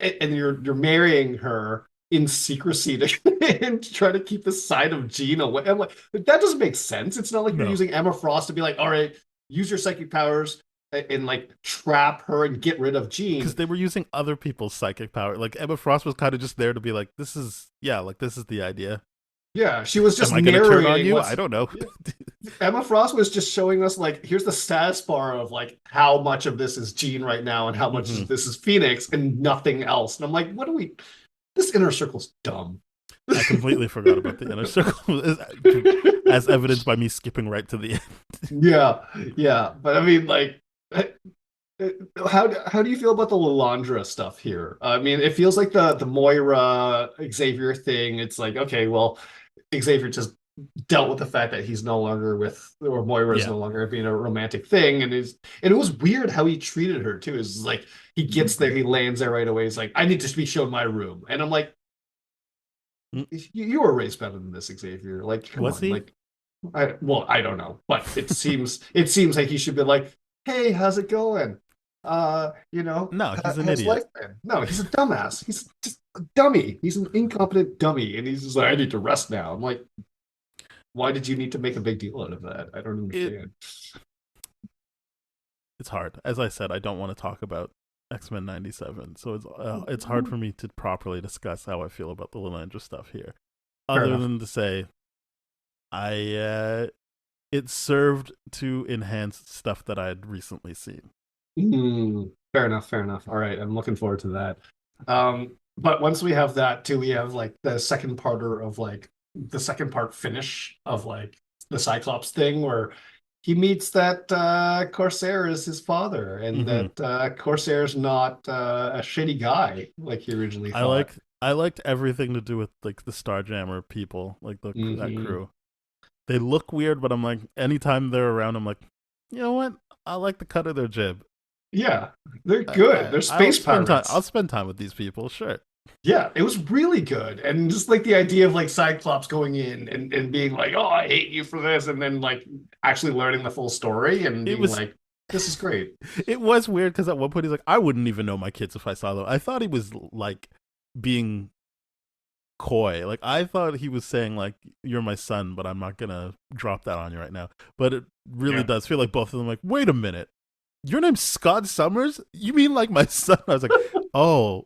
Speaker 4: and you're marrying her in secrecy to and try to keep the side of Jean away. I'm like, that doesn't make sense. It's not like you're
Speaker 3: No.
Speaker 4: using Emma Frost to be like, all right, use your psychic powers and like trap her and get rid of Jean.
Speaker 3: Because they were using other people's psychic power. Like, Emma Frost was kind of just there to be like, this is the idea.
Speaker 4: Yeah, she was just
Speaker 3: Am I going to turn on
Speaker 4: narrating
Speaker 3: you?
Speaker 4: what's-
Speaker 3: I don't know.
Speaker 4: Emma Frost was just showing us like, here's the status bar of like how much of this is Jean right now and how much
Speaker 3: Mhm.
Speaker 4: of this is Phoenix and nothing else. And I'm like, this inner circle's dumb.
Speaker 3: I completely forgot about the inner circle, as evidenced by me skipping right to the end.
Speaker 4: Yeah. But I mean, like, how do you feel about the Lilandra stuff here? I mean, it feels like the Moira Xavier thing. It's like, okay, well, Xavier just dealt with the fact that he's no longer or Moira is
Speaker 3: Yeah.
Speaker 4: no longer being a romantic thing, and it was weird how he treated her too. It's like he gets there, he lands there right away. He's like, I need to be shown my room, and I'm like, you were raised better than this, Xavier. Like, come
Speaker 3: Was
Speaker 4: on,
Speaker 3: he?
Speaker 4: like, I don't know, but it seems like he should be like, hey, how's it going?
Speaker 3: No, he's an
Speaker 4: how's
Speaker 3: idiot.
Speaker 4: life been? No, he's a dumbass. He's just a dummy. He's an incompetent dummy, and he's just like, I need to rest now. I'm like, why did you need to make a big deal out of that? I don't understand.
Speaker 3: It's hard. As I said, I don't want to talk about X-Men 97, so it's hard for me to properly discuss how I feel about the Lilandra stuff here. Other
Speaker 4: enough.
Speaker 3: than to say, it served to enhance stuff that I had recently seen.
Speaker 4: Fair enough. All right, I'm looking forward to that. But once we have that too, we have like the second part finish of like the Cyclops thing where he meets that Corsair is his father, and that Corsair's not a shitty guy like he originally thought.
Speaker 3: I liked everything to do with like the Starjammer people, like that crew. They look weird, but I'm like, anytime they're around, I'm like, you know what? I like the cut of their jib.
Speaker 4: Yeah, they're good. They're space pirates.
Speaker 3: I'll spend time with these people, sure.
Speaker 4: Yeah, it was really good. And just like the idea of like Cyclops going in and being like, oh, I hate you for this, and then like actually learning the full story and being like, This is great.
Speaker 3: It was weird because at one point he's like, I wouldn't even know my kids if I saw them. I thought he was like being coy. Like I thought he was saying like, you're my son, but I'm not gonna drop that on you right now. But it really does feel like both of them like, wait a minute, your name's Scott Summers? You mean like my son? I was like, oh,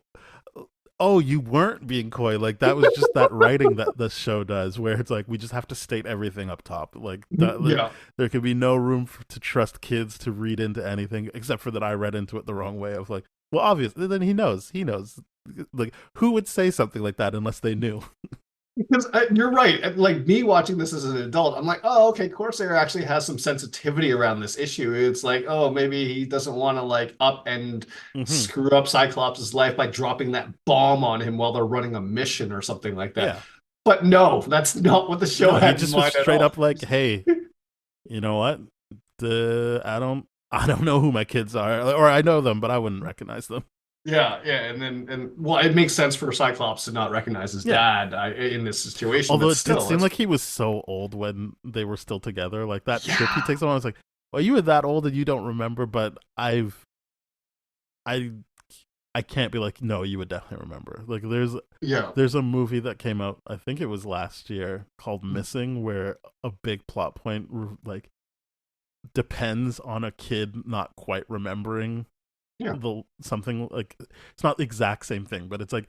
Speaker 3: you weren't being coy. Like that was just that writing that the show does, where it's like we just have to state everything up top. Like there could be no room to trust kids to read into anything, except for that I read into it the wrong way. I was like, well, obviously, then he knows. Like who would say something like that unless they knew?
Speaker 4: Because you're right. Like me watching this as an adult, I'm like, oh, okay, Corsair actually has some sensitivity around this issue. It's like, oh, maybe he doesn't want to like up and screw up Cyclops' life by dropping that bomb on him while they're running a mission or something like that. Yeah. But no, that's not what the show had.
Speaker 3: He just was straight up like, hey, you know what? I don't know who my kids are, or I know them, but I wouldn't recognize them.
Speaker 4: Yeah, and well, it makes sense for Cyclops to not recognize his dad in this situation.
Speaker 3: Although it did seem like he was so old when they were still together. Like that trip he takes on, I was like, well, you were that old and you don't remember, but I can't be like, no, you would definitely remember. Like there's a movie that came out, I think it was last year, called Missing, where a big plot point like depends on a kid not quite remembering something. Like it's not the exact same thing, but it's like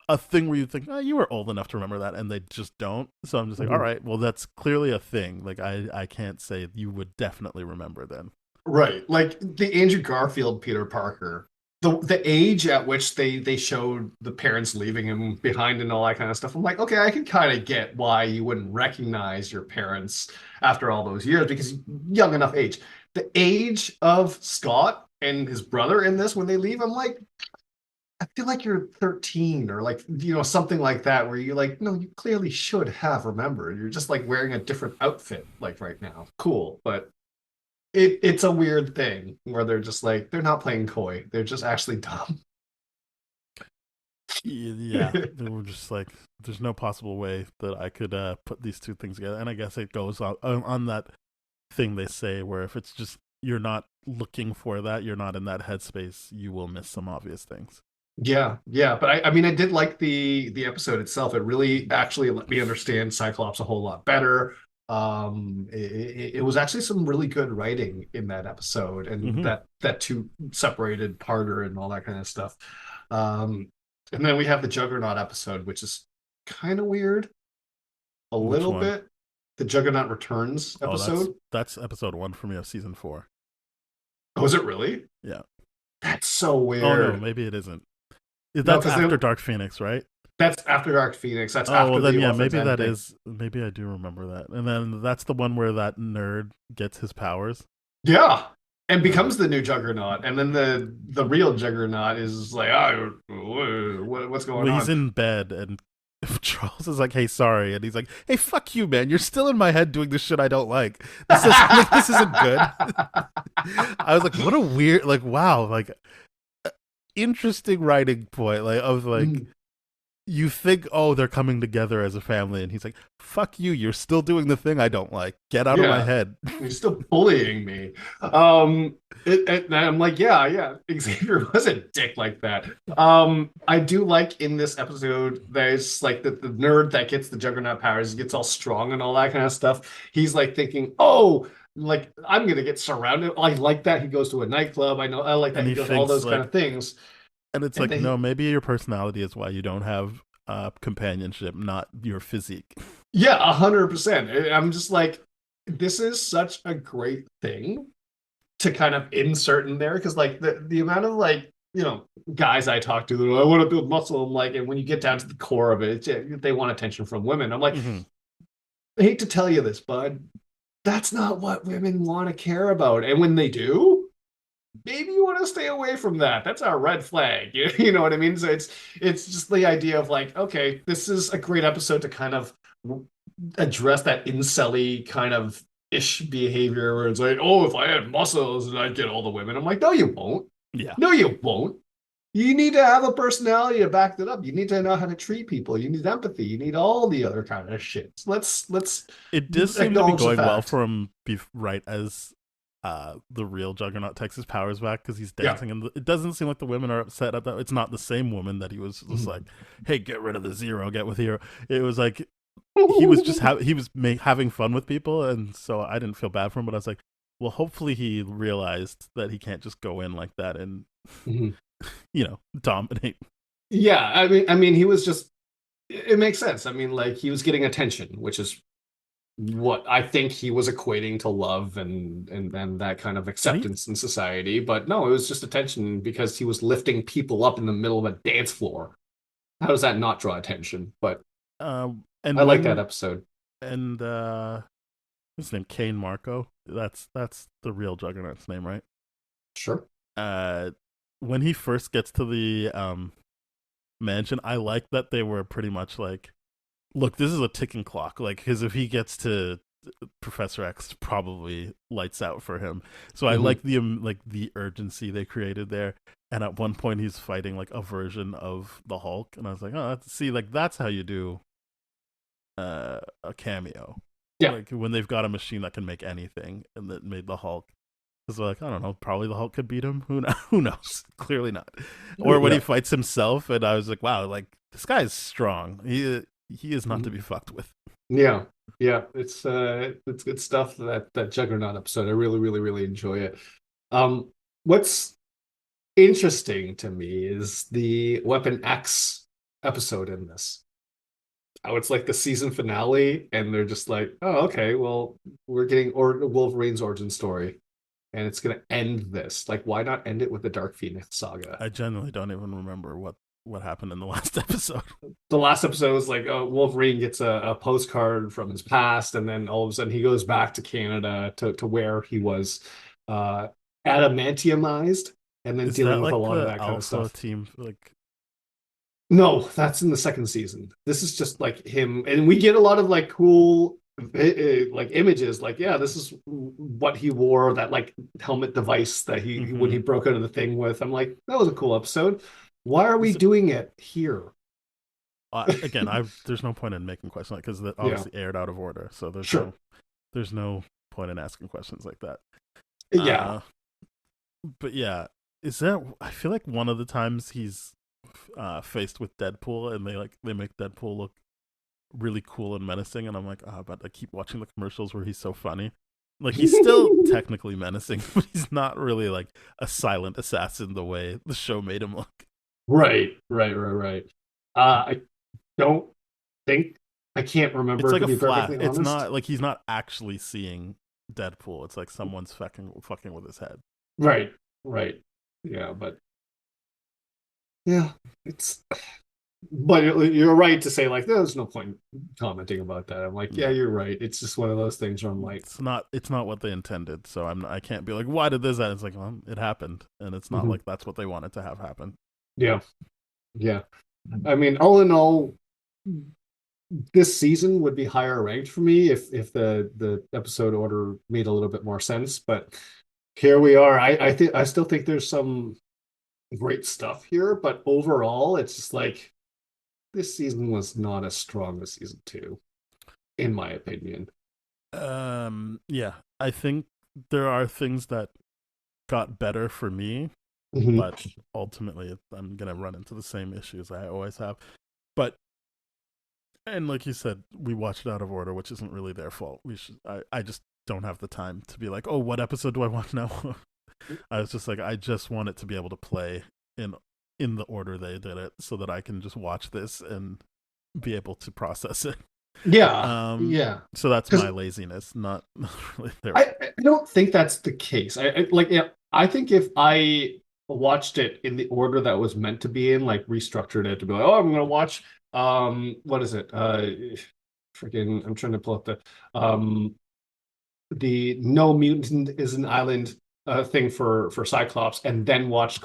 Speaker 3: a thing where you think, oh, you were old enough to remember that, and they just don't. So I'm just like, all right, well, that's clearly a thing. Like I can't say you would definitely remember then.
Speaker 4: Right, like the Andrew Garfield Peter Parker, the age at which they showed the parents leaving him behind and all that kind of stuff. I'm like, okay, I can kind of get why you wouldn't recognize your parents after all those years, because young enough age. The age of Scott and his brother in this, when they leave, I'm like, I feel like you're 13 or like, something like that, where you're like, no, you clearly should have remembered. You're just like wearing a different outfit like right now. Cool. But it's a weird thing where they're just like, they're not playing coy. They're just actually dumb.
Speaker 3: Yeah, they were just like, there's no possible way that I could put these two things together. And I guess it goes on that thing they say where if it's just, you're not looking for that, you're not in that headspace, you will miss some obvious things.
Speaker 4: Yeah. But I mean, I did like the episode itself. It really actually let me understand Cyclops a whole lot better. It was actually some really good writing in that episode, and that two separated parter and all that kind of stuff. And then we have the Juggernaut episode, which is kind of weird, a little bit. The Juggernaut Returns episode.
Speaker 3: That's episode 1 for me of season 4.
Speaker 4: Oh, is it really?
Speaker 3: Yeah.
Speaker 4: That's so weird.
Speaker 3: Oh no, maybe it isn't. That's after Dark Phoenix, right?
Speaker 4: That's after Dark Phoenix. That's
Speaker 3: after. Well, then maybe that is. Maybe I do remember that. And then that's the one where that nerd gets his powers.
Speaker 4: Yeah, and becomes the new Juggernaut. And then the real Juggernaut is like, what's going on?
Speaker 3: He's in bed, and Charles is like, hey, sorry. And he's like, hey, fuck you, man. You're still in my head doing this shit I don't like. This isn't good. I was like, what a weird, like, wow, like, interesting writing point, like, of like, you think, oh, they're coming together as a family, and he's like, fuck you, you're still doing the thing I don't like. Get out of my head.
Speaker 4: You're still bullying me. And I'm like, yeah, Xavier was a dick like that. I do like in this episode, there's like the nerd that gets the Juggernaut powers, gets all strong and all that kind of stuff. He's like thinking, oh, like, I'm gonna get surrounded. I like that he goes to a nightclub. I like that he does all those kind of things.
Speaker 3: And it's like, no, maybe your personality is why you don't have companionship, not your physique.
Speaker 4: Yeah, 100%. I'm just like, this is such a great thing to kind of insert in there, because like the amount of like, guys I talk to, I want to build muscle. I'm like, and when you get down to the core of it, they want attention from women. I'm like, I hate to tell you this, bud, that's not what women want to care about. And when they do, maybe you want to stay away from that. That's a red flag. You know what I mean? So it's just the idea of like, okay, this is a great episode to kind of address that incel-y kind of ish behavior where it's like, oh, if I had muscles and I'd get all the women. I'm like, no, you won't.
Speaker 3: Yeah.
Speaker 4: No, you won't. You need to have a personality to back that up. You need to know how to treat people. You need empathy. You need all the other kind of shit. Let's.
Speaker 3: It does seem to be going well for him, right as the real Juggernaut takes his powers back because he's
Speaker 4: Yeah.
Speaker 3: dancing, and it doesn't seem like the women are upset at that. It's not the same woman that he was just like, "Hey, get rid of the Zero, get with Hero." It was like he was just having fun with people, and so I didn't feel bad for him. But I was like, well, hopefully he realized that he can't just go in like that and dominate.
Speaker 4: Yeah, I mean, he was just. It makes sense. I mean, like he was getting attention, which is what I think he was equating to love and that kind of acceptance in society. But no, it was just attention because he was lifting people up in the middle of a dance floor. How does that not draw attention? But
Speaker 3: And
Speaker 4: I like that episode.
Speaker 3: And what's his name? Kane Marco. That's the real Juggernaut's name, right?
Speaker 4: Sure.
Speaker 3: When he first gets to the mansion, I like that they were pretty much like, look, this is a ticking clock. Like, because if he gets to Professor X, probably lights out for him. So I like the urgency they created there. And at one point, he's fighting like a version of the Hulk, and I was like, oh, that's how you do a cameo.
Speaker 4: Yeah.
Speaker 3: Like when they've got a machine that can make anything, and that made the Hulk. Because like, I don't know, probably the Hulk could beat him. Who knows? Clearly not. Or when he fights himself, and I was like, wow, like this guy's strong. He is not to be fucked with.
Speaker 4: Yeah, it's good stuff. That Juggernaut episode, I really, really, really enjoy it. What's interesting to me is the Weapon X episode in this. How it's like the season finale, and they're just like, oh, okay, well, we're getting Wolverine's origin story. And it's going to end this. Like, why not end it with the Dark Phoenix saga?
Speaker 3: I genuinely don't even remember what happened in the last episode.
Speaker 4: The last episode was like, Wolverine gets a postcard from his past, and then all of a sudden he goes back to Canada to where he was adamantiumized, and then dealing with a lot of that kind of stuff.
Speaker 3: Team, like,
Speaker 4: no, that's in the second season. This is just like him, and we get a lot of like cool like images, like, yeah, this is what he wore, that like helmet device that he when he broke out of the thing with. I'm like, that was a cool episode. Why are we doing it here?
Speaker 3: Again, there's no point in making questions, because that obviously aired out of order, so there's no point in asking questions like that.
Speaker 4: Yeah.
Speaker 3: But yeah, I feel like one of the times he's faced with Deadpool, and they make Deadpool look really cool and menacing, and I'm like, but I keep watching the commercials where he's so funny. Like, he's still technically menacing, but he's not really like a silent assassin the way the show made him look.
Speaker 4: Right. I don't think, I can't remember.
Speaker 3: It's like a flat. It's not like he's not actually seeing Deadpool. It's like someone's fucking with his head.
Speaker 4: Right. Yeah, but but you're right to say, like, there's no point commenting about that. I'm like, yeah, you're right. It's just one of those things where I'm like,
Speaker 3: it's not what they intended. So I can't be like, why did this happen? It's like, well, it happened, and it's not like that's what they wanted to have happen.
Speaker 4: Yeah. I mean, all in all, this season would be higher ranked for me if the episode order made a little bit more sense. But here we are. I still think there's some great stuff here, but overall, it's just like, this season was not as strong as season 2, in my opinion.
Speaker 3: Yeah, I think there are things that got better for me, but ultimately I'm gonna run into the same issues I always have. And like you said, we watched it out of order, which isn't really their fault. I just don't have the time to be like, oh, what episode do I watch now? I was just like, I just want it to be able to play in the order they did it, so that I can just watch this and be able to process it.
Speaker 4: Yeah.
Speaker 3: So that's my laziness, not really their.
Speaker 4: I don't think that's the case. I think if I watched it in the order that was meant to be in, like restructured it to be like, oh, I'm gonna watch what is it? Freaking, I'm trying to pull up the No Mutant is an Island thing for Cyclops, and then watched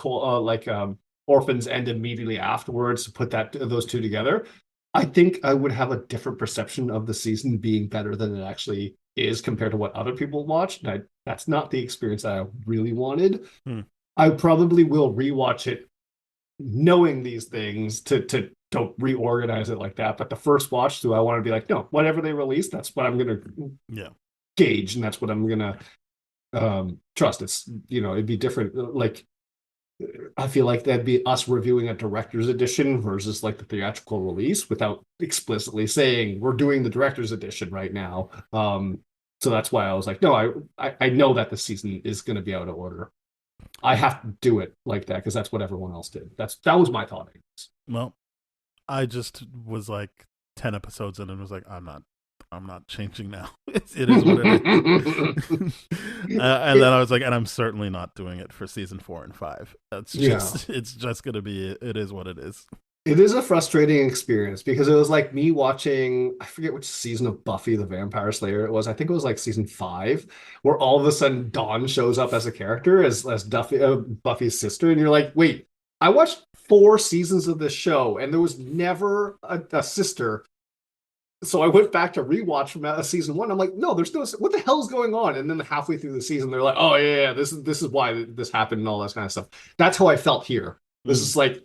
Speaker 4: Orphans End immediately afterwards to put those two together. I think I would have a different perception of the season being better than it actually is compared to what other people watched. And that's not the experience that I really wanted. I probably will rewatch it knowing these things to don't reorganize it like that. But the first watch through, I want to be like, no, whatever they release, that's what I'm going to gauge, and that's what I'm going to Trust, it's, it'd be different. Like, I feel like that'd be us reviewing a director's edition versus like the theatrical release without explicitly saying we're doing the director's edition right now. So that's why I was like, no, I know that the season is going to be out of order. I have to do it like that because that's what everyone else did. That was my thought.
Speaker 3: Well, I just was like 10 episodes in and was like, I'm not changing now. It is what it is. And then I was like, and I'm certainly not doing it for season 4 and 5. It's just going to be, it is what it is.
Speaker 4: It is a frustrating experience because it was like me watching, I forget which season of Buffy the Vampire Slayer it was. I think it was like season 5, where all of a sudden Dawn shows up as a character as Buffy's sister. And you're like, wait, I watched 4 seasons of this show and there was never a sister. So I went back to rewatch from season 1. I'm like, no, there's no, what the hell's going on? And then halfway through the season, they're like, oh yeah, this is why this happened and all that kind of stuff. That's how I felt here. This is like,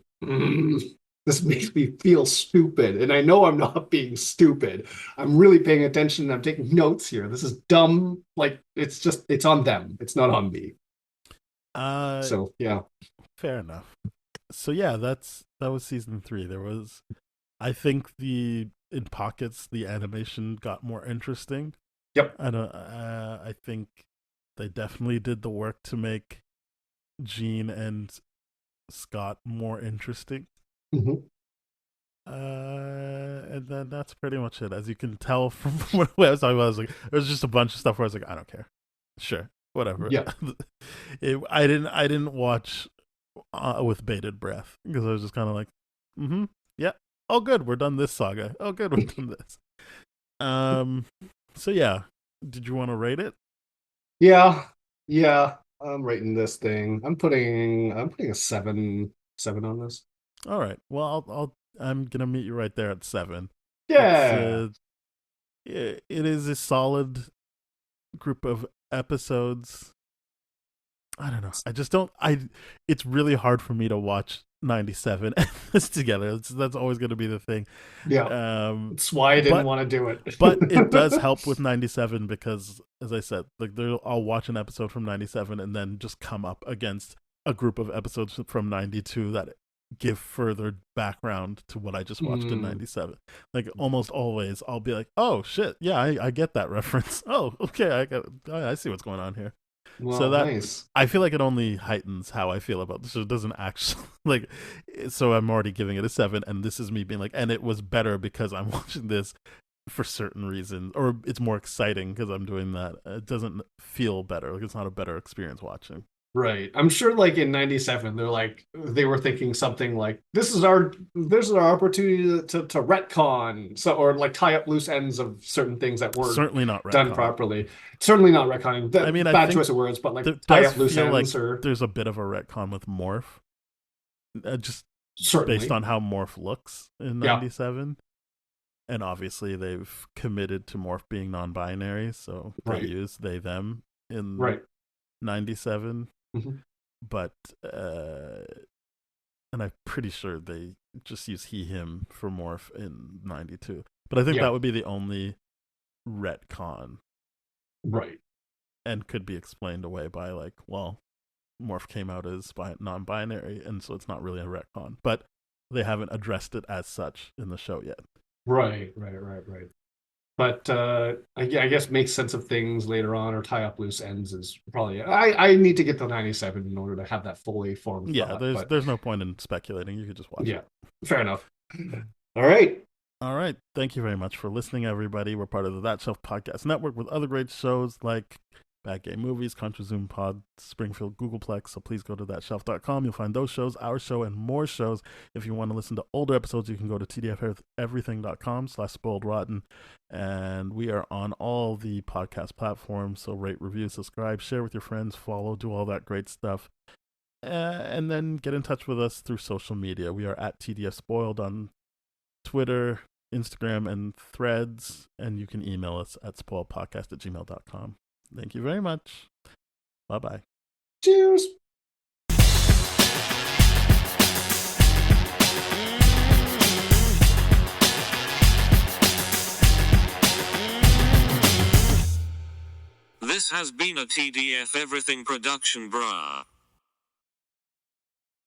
Speaker 4: this makes me feel stupid. And I know I'm not being stupid. I'm really paying attention and I'm taking notes here. This is dumb. Like, it's on them. It's not on me. So, yeah.
Speaker 3: Fair enough. So, yeah, that was season 3. There was, I think in pockets, the animation got more interesting.
Speaker 4: Yep.
Speaker 3: I think they definitely did the work to make Jean and Scott more interesting.
Speaker 4: Mm-hmm.
Speaker 3: And then that's pretty much it. As you can tell from what I was talking about, I was like, there's just a bunch of stuff where I was like, I don't care. Sure, whatever.
Speaker 4: Yeah.
Speaker 3: I didn't watch with bated breath because I was just kind of like, yeah. Oh, good, we're done this saga. Oh, good, we're done this. So yeah, did you want to rate it?
Speaker 4: Yeah. I'm rating this thing. I'm putting a 7 on this.
Speaker 3: All right. Well, I'm gonna meet you right there at 7.
Speaker 4: Yeah.
Speaker 3: It is a solid group of episodes. I don't know. I just don't. It's really hard for me to watch 97 and this together. That's always going to be the thing.
Speaker 4: Yeah. That's why I didn't want to do it.
Speaker 3: But it does help with 97 because, as I said, like I'll watch an episode from 97 and then just come up against a group of episodes from 92 that give further background to what I just watched in 97. Like almost always I'll be like, oh shit, yeah, I get that reference. Oh, okay, I see what's going on here.
Speaker 4: Well,
Speaker 3: so that
Speaker 4: nice.
Speaker 3: I feel like it only heightens how I feel about this. So it doesn't actually like. So I'm already giving it a 7, and this is me being like, and it was better because I'm watching this for certain reasons, or it's more exciting because I'm doing that. It doesn't feel better. Like it's not a better experience watching.
Speaker 4: Right. I'm sure like in 97, they were thinking something like, this is our opportunity to retcon, so, or like tie up loose ends of certain things that weren't
Speaker 3: certainly not
Speaker 4: done properly. Certainly not retconning. I mean, bad choice of words, but like tie up loose ends.
Speaker 3: Like there's a bit of a retcon with Morph, just
Speaker 4: certainly
Speaker 3: based on how Morph looks in 97. Yeah. And obviously they've committed to Morph being non-binary, so they use they them in 97.
Speaker 4: Mm-hmm.
Speaker 3: But and I'm pretty sure they just use he him for Morph in 92. But I think that would be the only retcon,
Speaker 4: right?
Speaker 3: And could be explained away by like, well, Morph came out as non-binary, and so it's not really a retcon. But they haven't addressed it as such in the show yet.
Speaker 4: Right. But I guess make sense of things later on or tie up loose ends is probably. I need to get to 97 in order to have that fully formed.
Speaker 3: Yeah, there's no point in speculating. You could just watch it.
Speaker 4: Yeah, fair enough. All right.
Speaker 3: Thank you very much for listening, everybody. We're part of the That Shelf Podcast Network with other great shows like Bad Game Movies, Contra Zoom Pod, Springfield, Googleplex. So please go to thatshelf.com. You'll find those shows, our show, and more shows. If you want to listen to older episodes, you can go to tdferything.com/spoiledrotten. And we are on all the podcast platforms. So rate, review, subscribe, share with your friends, follow, do all that great stuff. And then get in touch with us through social media. We are at TDF Spoiled on Twitter, Instagram, and Threads. And you can email us at spoiledpodcast@gmail.com. Thank you very much. Bye-bye.
Speaker 4: Cheers.
Speaker 1: This has been a TDF Everything production, brah.